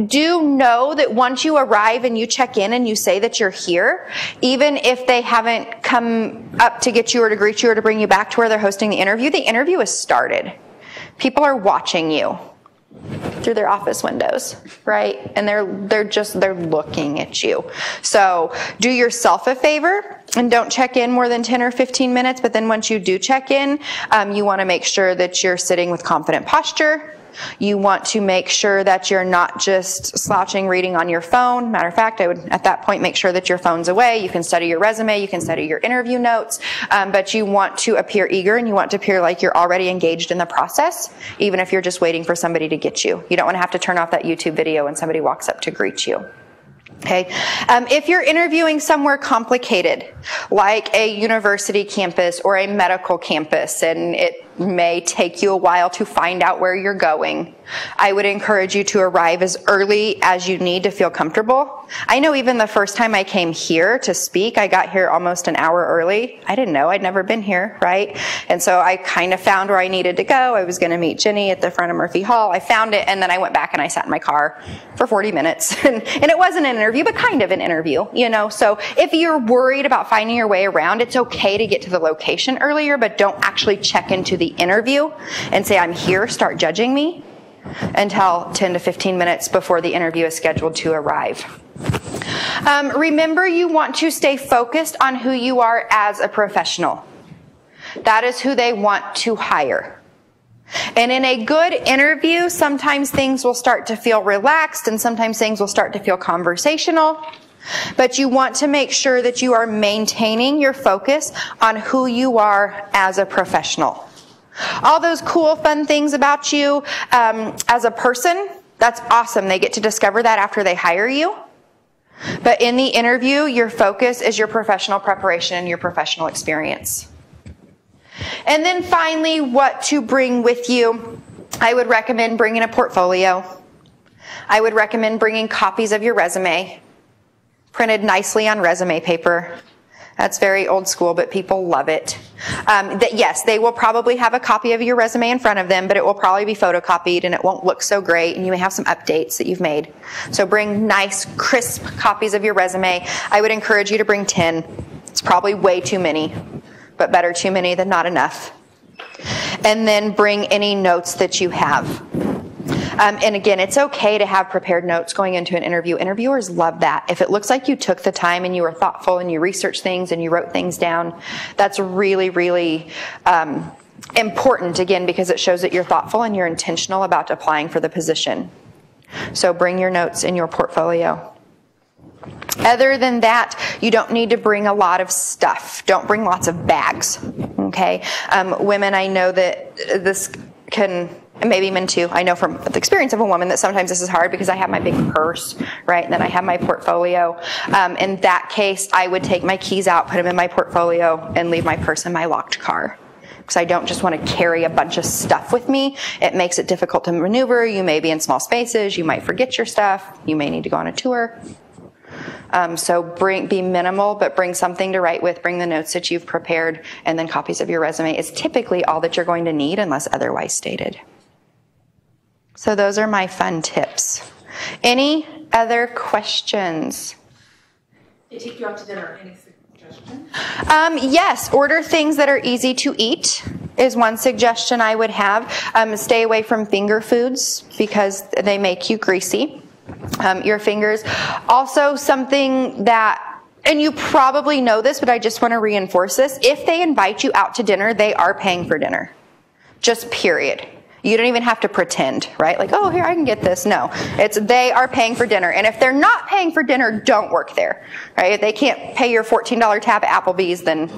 Do know that once you arrive and you check in and you say that you're here, even if they haven't come up to get you or to greet you or to bring you back to where they're hosting the interview has started. People are watching you through their office windows, right? And they're looking at you. So do yourself a favor and don't check in more than 10 or 15 minutes. But then once you do check in, you want to make sure that you're sitting with confident posture. You want to make sure that you're not just slouching, reading on your phone. Matter of fact, I would, at that point, make sure that your phone's away. You can study your resume. You can study your interview notes. But you want to appear eager and you want to appear like you're already engaged in the process, even if you're just waiting for somebody to get you. You don't want to have to turn off that YouTube video when somebody walks up to greet you. Okay. If you're interviewing somewhere complicated, like a university campus or a medical campus, and it may take you a while to find out where you're going, I would encourage you to arrive as early as you need to feel comfortable. I know even the first time I came here to speak, I got here almost an hour early. I didn't know. I'd never been here, right? And so I kind of found where I needed to go. I was going to meet Jenny at the front of Murphy Hall. I found it, and then I went back and I sat in my car for 40 minutes. And it wasn't an interview, but kind of an interview, you know? So if you're worried about finding your way around, it's okay to get to the location earlier, but don't actually check into the interview and say, I'm here, start judging me, until 10 to 15 minutes before the interview is scheduled to arrive. Remember, you want to stay focused on who you are as a professional. That is who they want to hire. And in a good interview, sometimes things will start to feel relaxed and sometimes things will start to feel conversational. But you want to make sure that you are maintaining your focus on who you are as a professional. All those cool, fun things about you as a person, that's awesome. They get to discover that after they hire you. But in the interview, your focus is your professional preparation and your professional experience. And then finally, what to bring with you. I would recommend bringing a portfolio. I would recommend bringing copies of your resume, printed nicely on resume paper. That's very old school, but people love it. Yes, they will probably have a copy of your resume in front of them, but it will probably be photocopied and it won't look so great, and you may have some updates that you've made. So bring nice, crisp copies of your resume. I would encourage you to bring 10. It's probably way too many, but better too many than not enough. And then bring any notes that you have. And again, it's okay to have prepared notes going into an interview. Interviewers love that. If it looks like you took the time and you were thoughtful and you researched things and you wrote things down, that's really, really important, again, because it shows that you're thoughtful and you're intentional about applying for the position. So bring your notes in your portfolio. Other than that, you don't need to bring a lot of stuff. Don't bring lots of bags, okay? Women, I know that this can, and maybe men too, I know from the experience of a woman that sometimes this is hard because I have my big purse, right? And then I have my portfolio. In that case, I would take my keys out, put them in my portfolio, and leave my purse in my locked car. Because I don't just want to carry a bunch of stuff with me. It makes it difficult to maneuver. You may be in small spaces. You might forget your stuff. You may need to go on a tour. So be minimal, but bring something to write with. Bring the notes that you've prepared, and then copies of your resume is typically all that you're going to need unless otherwise stated. So those are my fun tips. Any other questions? They take you out to dinner. Any suggestions? Yes, order things that are easy to eat is one suggestion I would have. Stay away from finger foods because they make you greasy. Your fingers. Also something that, and you probably know this, but I just want to reinforce this. If they invite you out to dinner, they are paying for dinner. Just period. You don't even have to pretend, right? Like, oh, here, I can get this. No, they are paying for dinner. And if they're not paying for dinner, don't work there, right? If they can't pay your $14 tab at Applebee's, then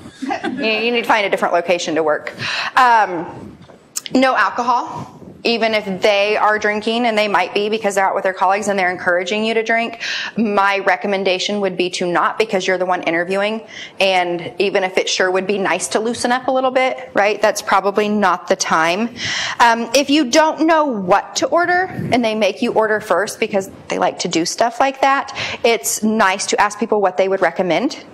you need to find a different location to work. No alcohol. Even if they are drinking, and they might be because they're out with their colleagues and they're encouraging you to drink, my recommendation would be to not, because you're the one interviewing. And even if it sure would be nice to loosen up a little bit, right, that's probably not the time. If you don't know what to order and they make you order first because they like to do stuff like that, it's nice to ask people what they would recommend.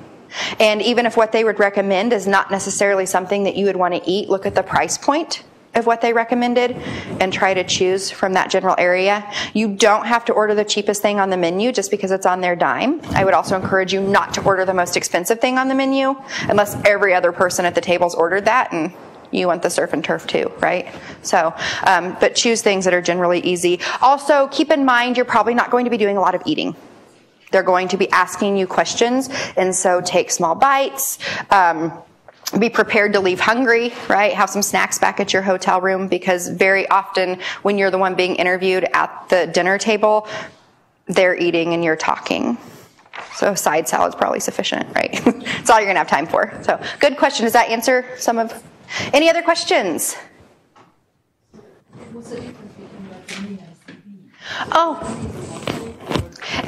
And even if what they would recommend is not necessarily something that you would want to eat, look at the price point of what they recommended and try to choose from that general area. You don't have to order the cheapest thing on the menu just because it's on their dime. I would also encourage you not to order the most expensive thing on the menu unless every other person at the table's ordered that and you want the surf and turf too, right? So, but choose things that are generally easy. Also, keep in mind you're probably not going to be doing a lot of eating. They're going to be asking you questions, and so take small bites. Be prepared to leave hungry, right? Have some snacks back at your hotel room, because very often when you're the one being interviewed at the dinner table, they're eating and you're talking. So a side salad's probably sufficient, right? It's all you're gonna have time for. So good question. Does that answer some of, any other questions? What's the difference between resume and CV? Oh.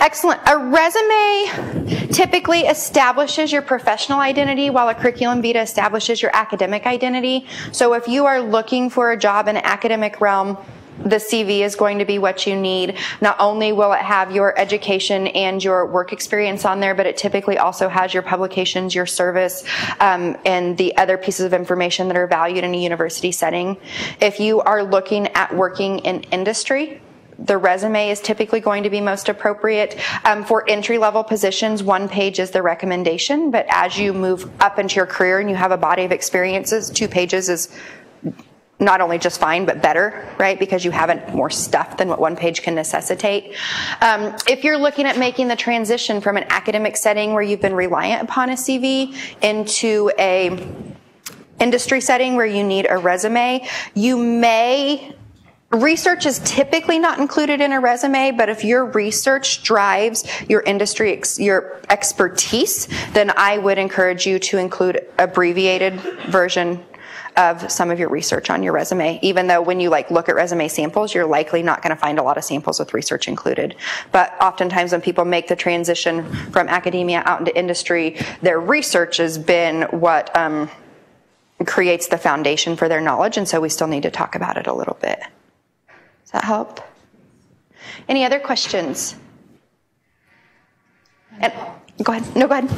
Excellent. A resume typically establishes your professional identity, while a curriculum vitae establishes your academic identity. So if you are looking for a job in an academic realm, the CV is going to be what you need. Not only will it have your education and your work experience on there, but it typically also has your publications, your service, and the other pieces of information that are valued in a university setting. If you are looking at working in industry, the resume is typically going to be most appropriate. For entry-level positions, 1 page is the recommendation, but as you move up into your career and you have a body of experiences, 2 pages is not only just fine, but better, right? Because you have more stuff than what 1 page can necessitate. If you're looking at making the transition from an academic setting where you've been reliant upon a CV into a industry setting where you need a resume, research is typically not included in a resume, but if your research drives your industry, your expertise, then I would encourage you to include abbreviated version of some of your research on your resume, even though when you look at resume samples, you're likely not going to find a lot of samples with research included. But oftentimes when people make the transition from academia out into industry, their research has been what creates the foundation for their knowledge, and so we still need to talk about it a little bit. Does that help? Any other questions? And, go ahead. No, go ahead.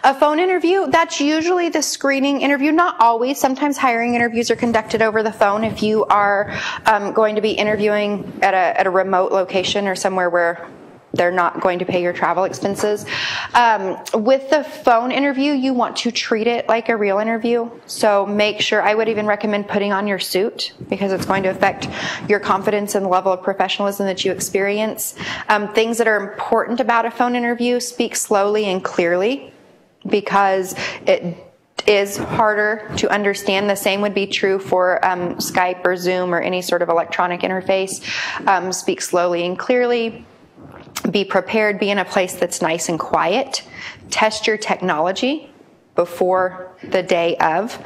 A phone interview, that's usually the screening interview. Not always. Sometimes hiring interviews are conducted over the phone if you are going to be interviewing at a remote location or somewhere where they're not going to pay your travel expenses. With the phone interview, you want to treat it like a real interview. So make sure, I would even recommend putting on your suit because it's going to affect your confidence and the level of professionalism that you experience. Things that are important about a phone interview: speak slowly and clearly because it is harder to understand. The same would be true for Skype or Zoom or any sort of electronic interface. Speak slowly and clearly. Be prepared, be in a place that's nice and quiet. Test your technology before the day of.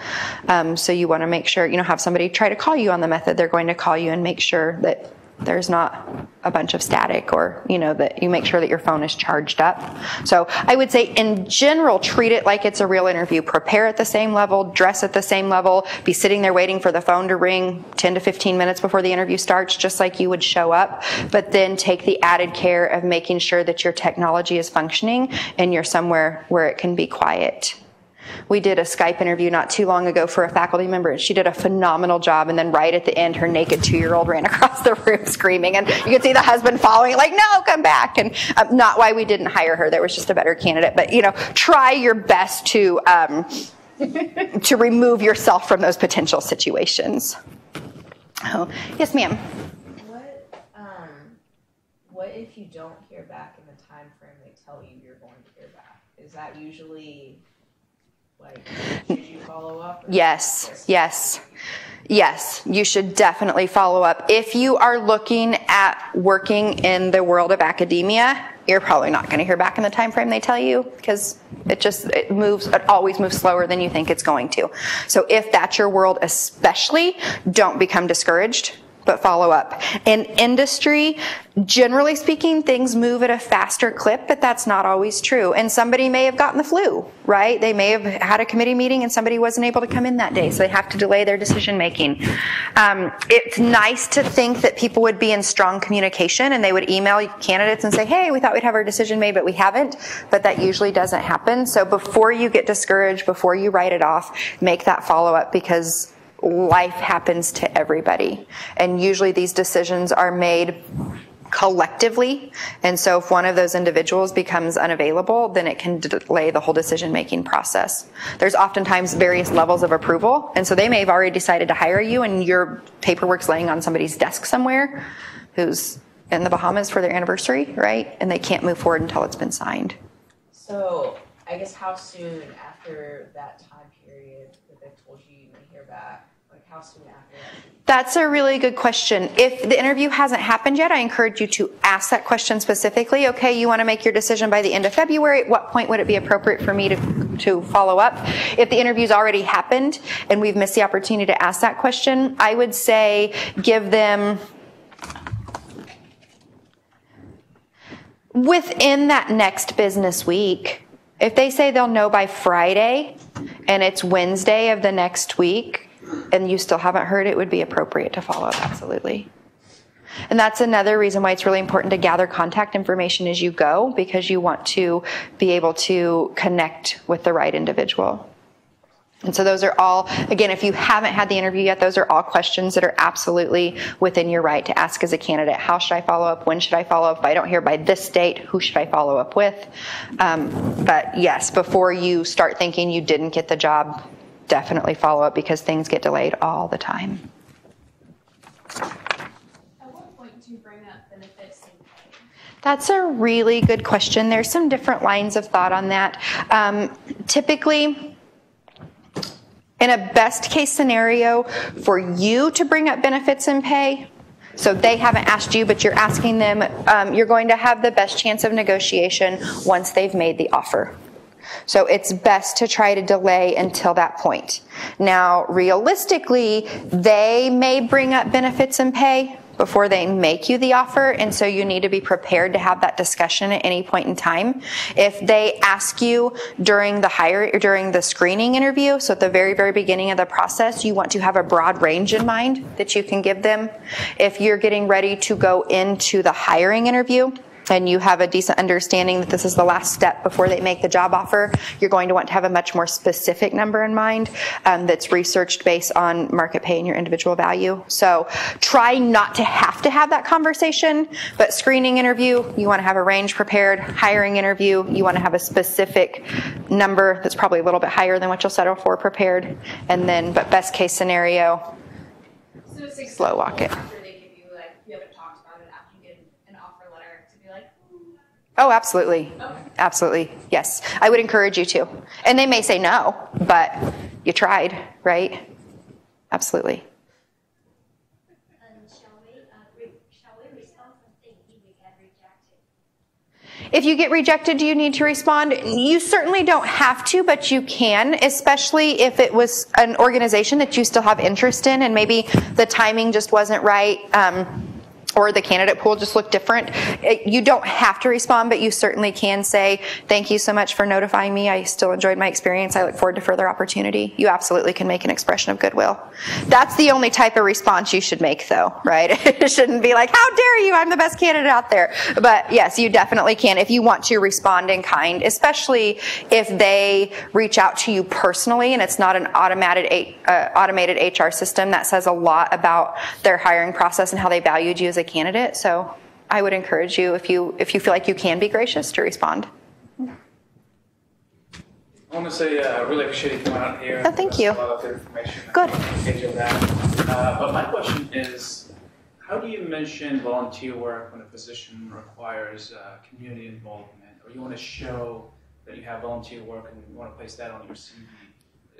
So you want to make sure, have somebody try to call you on the method they're going to call you and make sure that there's not a bunch of static or, that you make sure that your phone is charged up. So I would say in general, treat it like it's a real interview. Prepare at the same level, dress at the same level, be sitting there waiting for the phone to ring 10 to 15 minutes before the interview starts, just like you would show up. But then take the added care of making sure that your technology is functioning and you're somewhere where it can be quiet. We did a Skype interview not too long ago for a faculty member, and she did a phenomenal job. And then right at the end, her naked 2-year-old ran across the room screaming, and you could see the husband following, like, "No, come back!" And not why we didn't hire her; there was just a better candidate. But try your best to to remove yourself from those potential situations. Oh, yes, ma'am. What if you don't hear back in the time frame they tell you you're going to hear back? Is that usually should you follow up? Yes. You should definitely follow up. If you are looking at working in the world of academia, you're probably not going to hear back in the time frame they tell you because it always moves slower than you think it's going to. So if that's your world especially, don't become discouraged, but follow up. In industry, generally speaking, things move at a faster clip, but that's not always true. And somebody may have gotten the flu, right? They may have had a committee meeting and somebody wasn't able to come in that day, so they have to delay their decision making. It's nice to think that people would be in strong communication and they would email candidates and say, "Hey, we thought we'd have our decision made, but we haven't." But that usually doesn't happen. So before you get discouraged, before you write it off, make that follow up because life happens to everybody. And usually these decisions are made collectively. And so if one of those individuals becomes unavailable, then it can delay the whole decision-making process. There's oftentimes various levels of approval. And so they may have already decided to hire you and your paperwork's laying on somebody's desk somewhere who's in the Bahamas for their anniversary, right? And they can't move forward until it's been signed. So I guess how soon after that time period that they've told you may hear back? How soon after that? That's a really good question. If the interview hasn't happened yet, I encourage you to ask that question specifically. Okay, you want to make your decision by the end of February. At what point would it be appropriate for me to follow up? If the interview's already happened and we've missed the opportunity to ask that question, I would say give them within that next business week. If they say they'll know by Friday and it's Wednesday of the next week, and you still haven't heard, it would be appropriate to follow up, absolutely. And that's another reason why it's really important to gather contact information as you go, because you want to be able to connect with the right individual. And so those are all, again, if you haven't had the interview yet, those are all questions that are absolutely within your right to ask as a candidate. How should I follow up? When should I follow up? If I don't hear by this date, who should I follow up with? But yes, before you start thinking you didn't get the job, definitely follow up because things get delayed all the time. At what point do you bring up benefits and pay? That's a really good question. There's some different lines of thought on that. Typically, in a best case scenario, for you to bring up benefits and pay, so they haven't asked you, but you're asking them, you're going to have the best chance of negotiation once they've made the offer. So it's best to try to delay until that point. Now, realistically, they may bring up benefits and pay before they make you the offer, and so you need to be prepared to have that discussion at any point in time. If they ask you during the screening interview, so at the very, very beginning of the process, you want to have a broad range in mind that you can give them. If you're getting ready to go into the hiring interview, and you have a decent understanding that this is the last step before they make the job offer, you're going to want to have a much more specific number in mind that's researched based on market pay and your individual value. So try not to have that conversation, but screening interview, you want to have a range prepared. Hiring interview, you want to have a specific number that's probably a little bit higher than what you'll settle for prepared. And then, but best case scenario, so it's slow walk it. After they give you, like, you haven't talked about it, after you get an offer letter, to be like, oh, absolutely. okay. Absolutely. Yes. I would encourage you to. And they may say no, but you tried, right? Absolutely. Shall we respond something if we get rejected? If you get rejected, do you need to respond? You certainly don't have to, but you can, especially if it was an organization that you still have interest in and maybe the timing just wasn't right. Or the candidate pool just looked different. You don't have to respond, but you certainly can say, thank you so much for notifying me. I still enjoyed my experience. I look forward to further opportunity. You absolutely can make an expression of goodwill. That's the only type of response you should make, though, right? It shouldn't be like, how dare you? I'm the best candidate out there. But yes, you definitely can if you want to respond in kind, especially if they reach out to you personally and it's not an automated HR system. That says a lot about their hiring process and how they valued you as a candidate. So I would encourage you, if you feel like you can be gracious, to respond. I want to say I really appreciate you coming out here. Oh, thank you. A lot of information. Good. Of that. But my question is, how do you mention volunteer work when a position requires community involvement, or you want to show that you have volunteer work and you want to place that on your CV?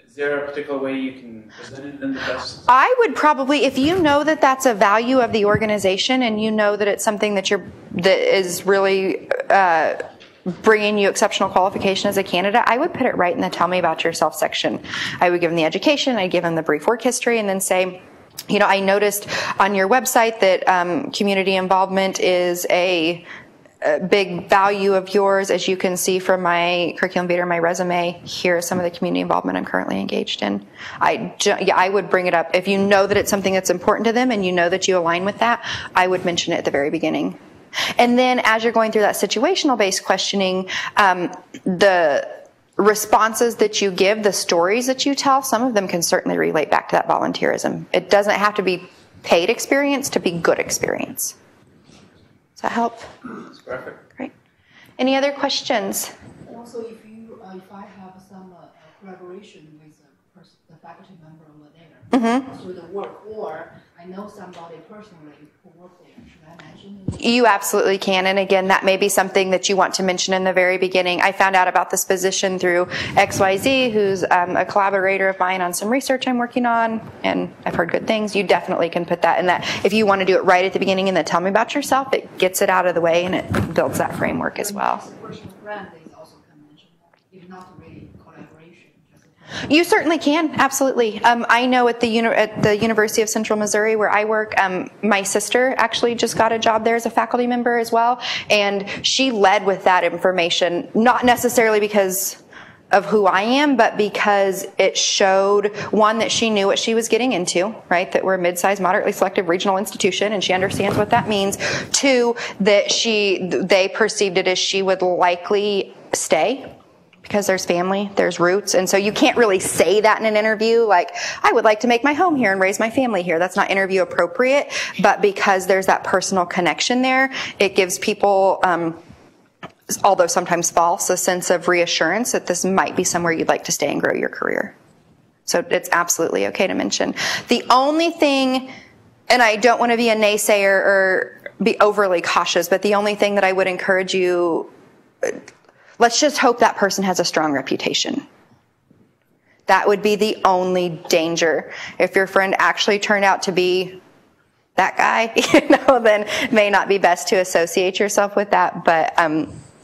Is there a particular way you can present it in the best? I would probably, if you know that that's a value of the organization and you know that it's something that is really bringing you exceptional qualification as a candidate, I would put it right in the tell me about yourself section. I would give them the education, I'd give them the brief work history, and then say, you know, I noticed on your website that community involvement is a big value of yours. As you can see from my curriculum vitae, my resume, here is some of the community involvement I'm currently engaged in. I would bring it up. If you know that it's something that's important to them and you know that you align with that, I would mention it at the very beginning. And then as you're going through that situational-based questioning, the responses that you give, the stories that you tell, some of them can certainly relate back to that volunteerism. It doesn't have to be paid experience to be good experience. Does that help? That's perfect. Great. Any other questions? Also, if I have some collaboration with the faculty member over there through the work, or I know somebody personally who works there, should I mention it? You absolutely can. And again, that may be something that you want to mention in the very beginning. I found out about this position through XYZ, who's a collaborator of mine on some research I'm working on, and I've heard good things. You definitely can put that in that. If you want to do it right at the beginning and then tell me about yourself, it gets it out of the way and it builds that framework as well. Personal brand is also can mention that, if not really collaboration. You certainly can, absolutely. I know at the University of Central Missouri where I work, my sister actually just got a job there as a faculty member as well, and she led with that information, not necessarily because of who I am, but because it showed, one, that she knew what she was getting into, right, that we're a mid-sized, moderately selective regional institution, and she understands what that means. Two, that they perceived it as she would likely stay, because there's family, there's roots, and so you can't really say that in an interview, like, I would like to make my home here and raise my family here. That's not interview appropriate, but because there's that personal connection there, it gives people, although sometimes false, a sense of reassurance that this might be somewhere you'd like to stay and grow your career. So it's absolutely okay to mention. The only thing, and I don't want to be a naysayer or be overly cautious, but the only thing that I would encourage you, let's just hope that person has a strong reputation. That would be the only danger. If your friend actually turned out to be that guy, then it may not be best to associate yourself with that. But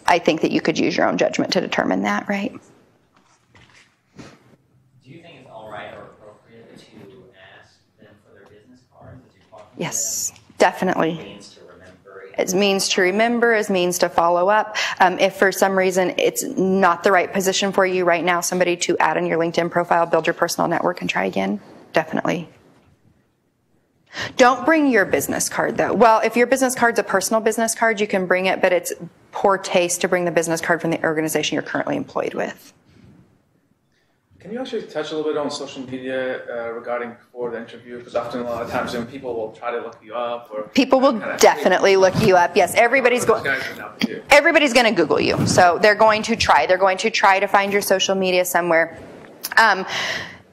I think that you could use your own judgment to determine that, right? Do you think it's all right or appropriate to ask them for their business cards as you're talking to them? Yes, definitely. It means to remember. It means to follow up. If for some reason it's not the right position for you right now, somebody to add on your LinkedIn profile, build your personal network, and try again. Definitely. Don't bring your business card, though. Well, if your business card's a personal business card, you can bring it, but it's poor taste to bring the business card from the organization you're currently employed with. Can you actually touch a little bit on social media regarding before the interview? Because often, a lot of times, people will try to look you up. Or people will definitely look you up. Yes, everybody's going to Google you. So they're going to try. They're going to try to find your social media somewhere.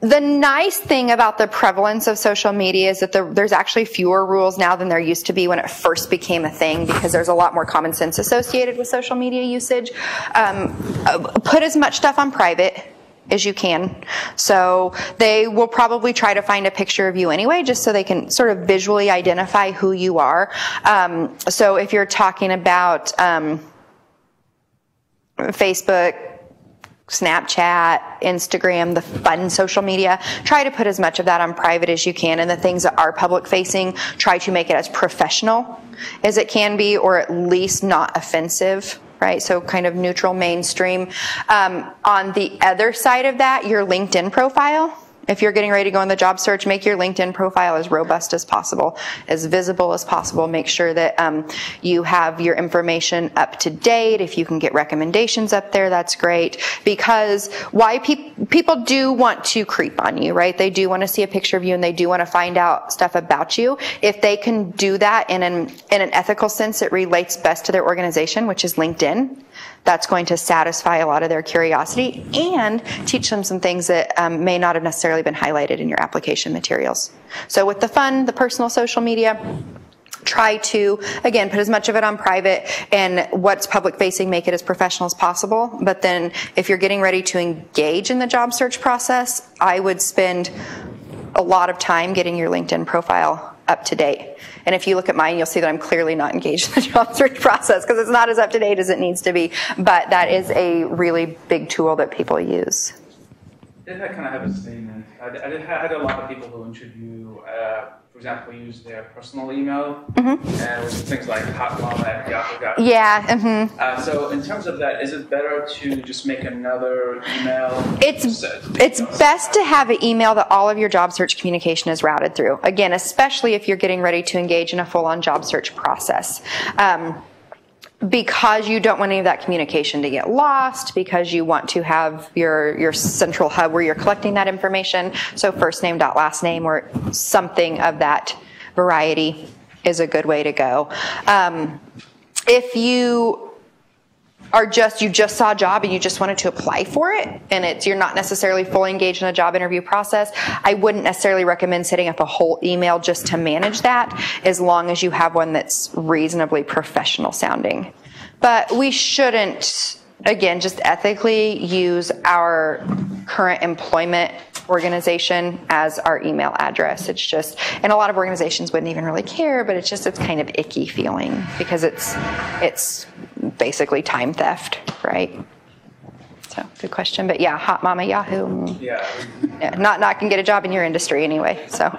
The nice thing about the prevalence of social media is that there's actually fewer rules now than there used to be when it first became a thing, because there's a lot more common sense associated with social media usage. Put as much stuff on private as you can. So they will probably try to find a picture of you anyway, just so they can sort of visually identify who you are. So if you're talking about Facebook, Snapchat, Instagram, the fun social media, try to put as much of that on private as you can, and the things that are public facing, try to make it as professional as it can be, or at least not offensive, right? So kind of neutral, mainstream. On the other side of that, your LinkedIn profile. If you're getting ready to go on the job search, make your LinkedIn profile as robust as possible, as visible as possible. Make sure that you have your information up to date. If you can get recommendations up there, that's great. Because why people do want to creep on you, right? They do want to see a picture of you, and they do want to find out stuff about you. If they can do that in an ethical sense that relates best to their organization, which is LinkedIn, that's going to satisfy a lot of their curiosity and teach them some things that may not have necessarily been highlighted in your application materials. So with the fun, the personal social media, try to, again, put as much of it on private, and what's public facing, make it as professional as possible. But then if you're getting ready to engage in the job search process, I would spend a lot of time getting your LinkedIn profile up to date. And if you look at mine, you'll see that I'm clearly not engaged in the job search process because it's not as up to date as it needs to be. But that is a really big tool that people use. I did kind of have a statement. I had a lot of people who interview, for example, use their personal email, and things like hotmama@yahoo.com. Yeah. So in terms of that, is it better to just make another email? It's best to have an email that all of your job search communication is routed through. Again, especially if you're getting ready to engage in a full-on job search process. Because you don't want any of that communication to get lost, because you want to have your central hub where you're collecting that information. So first name dot last name, or something of that variety is a good way to go. If you just saw a job and you just wanted to apply for it, and you're not necessarily fully engaged in a job interview process, I wouldn't necessarily recommend setting up a whole email just to manage that, as long as you have one that's reasonably professional sounding. But we shouldn't, again, just ethically use our current employment organization as our email address. It's just, and a lot of organizations wouldn't even really care, but it's kind of icky feeling, because it's basically time theft, right? So good question. But yeah, Hot Mama Yahoo. Yeah. Not can get a job in your industry anyway. So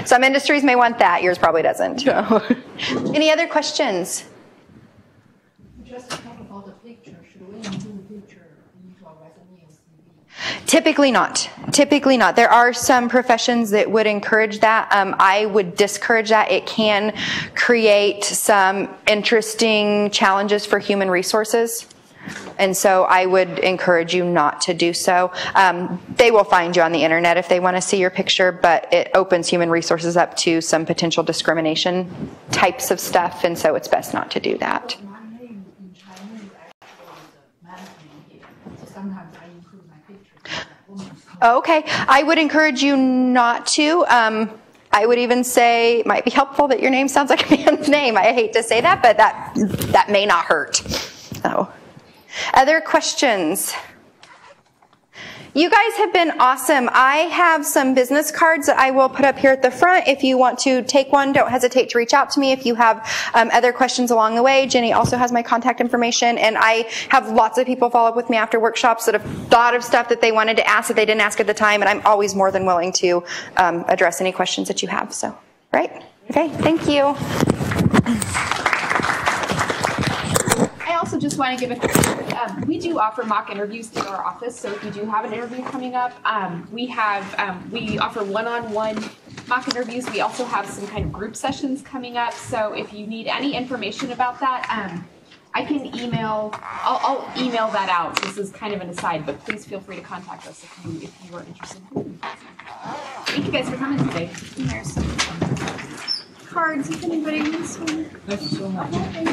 some industries may want that. Yours probably doesn't. So. Any other questions? Just to talk about the picture. Should we include the picture into our resume or CV? Typically not. Typically not. There are some professions that would encourage that. I would discourage that. It can create some interesting challenges for human resources. And so I would encourage you not to do so. They will find you on the internet if they want to see your picture, but it opens human resources up to some potential discrimination types of stuff, and so it's best not to do that. My name in Chinese actually is a management here, so sometimes I include my picture. Okay, I would encourage you not to. I would even say it might be helpful that your name sounds like a man's name. I hate to say that, but that may not hurt. So. Other questions? You guys have been awesome. I have some business cards that I will put up here at the front. If you want to take one, don't hesitate to reach out to me. If you have other questions along the way, Jenny also has my contact information, and I have lots of people follow up with me after workshops that have thought of stuff that they wanted to ask that they didn't ask at the time, and I'm always more than willing to address any questions that you have. So, right? Okay, thank you. I also just want to give we do offer mock interviews through our office, so if you do have an interview coming up, we offer one-on-one mock interviews. We also have some kind of group sessions coming up. So if you need any information about that, I can email. I'll email that out. This is kind of an aside, but please feel free to contact us if you are interested. Thank you guys for coming today. There's cards if anybody wants one. Thank you so much.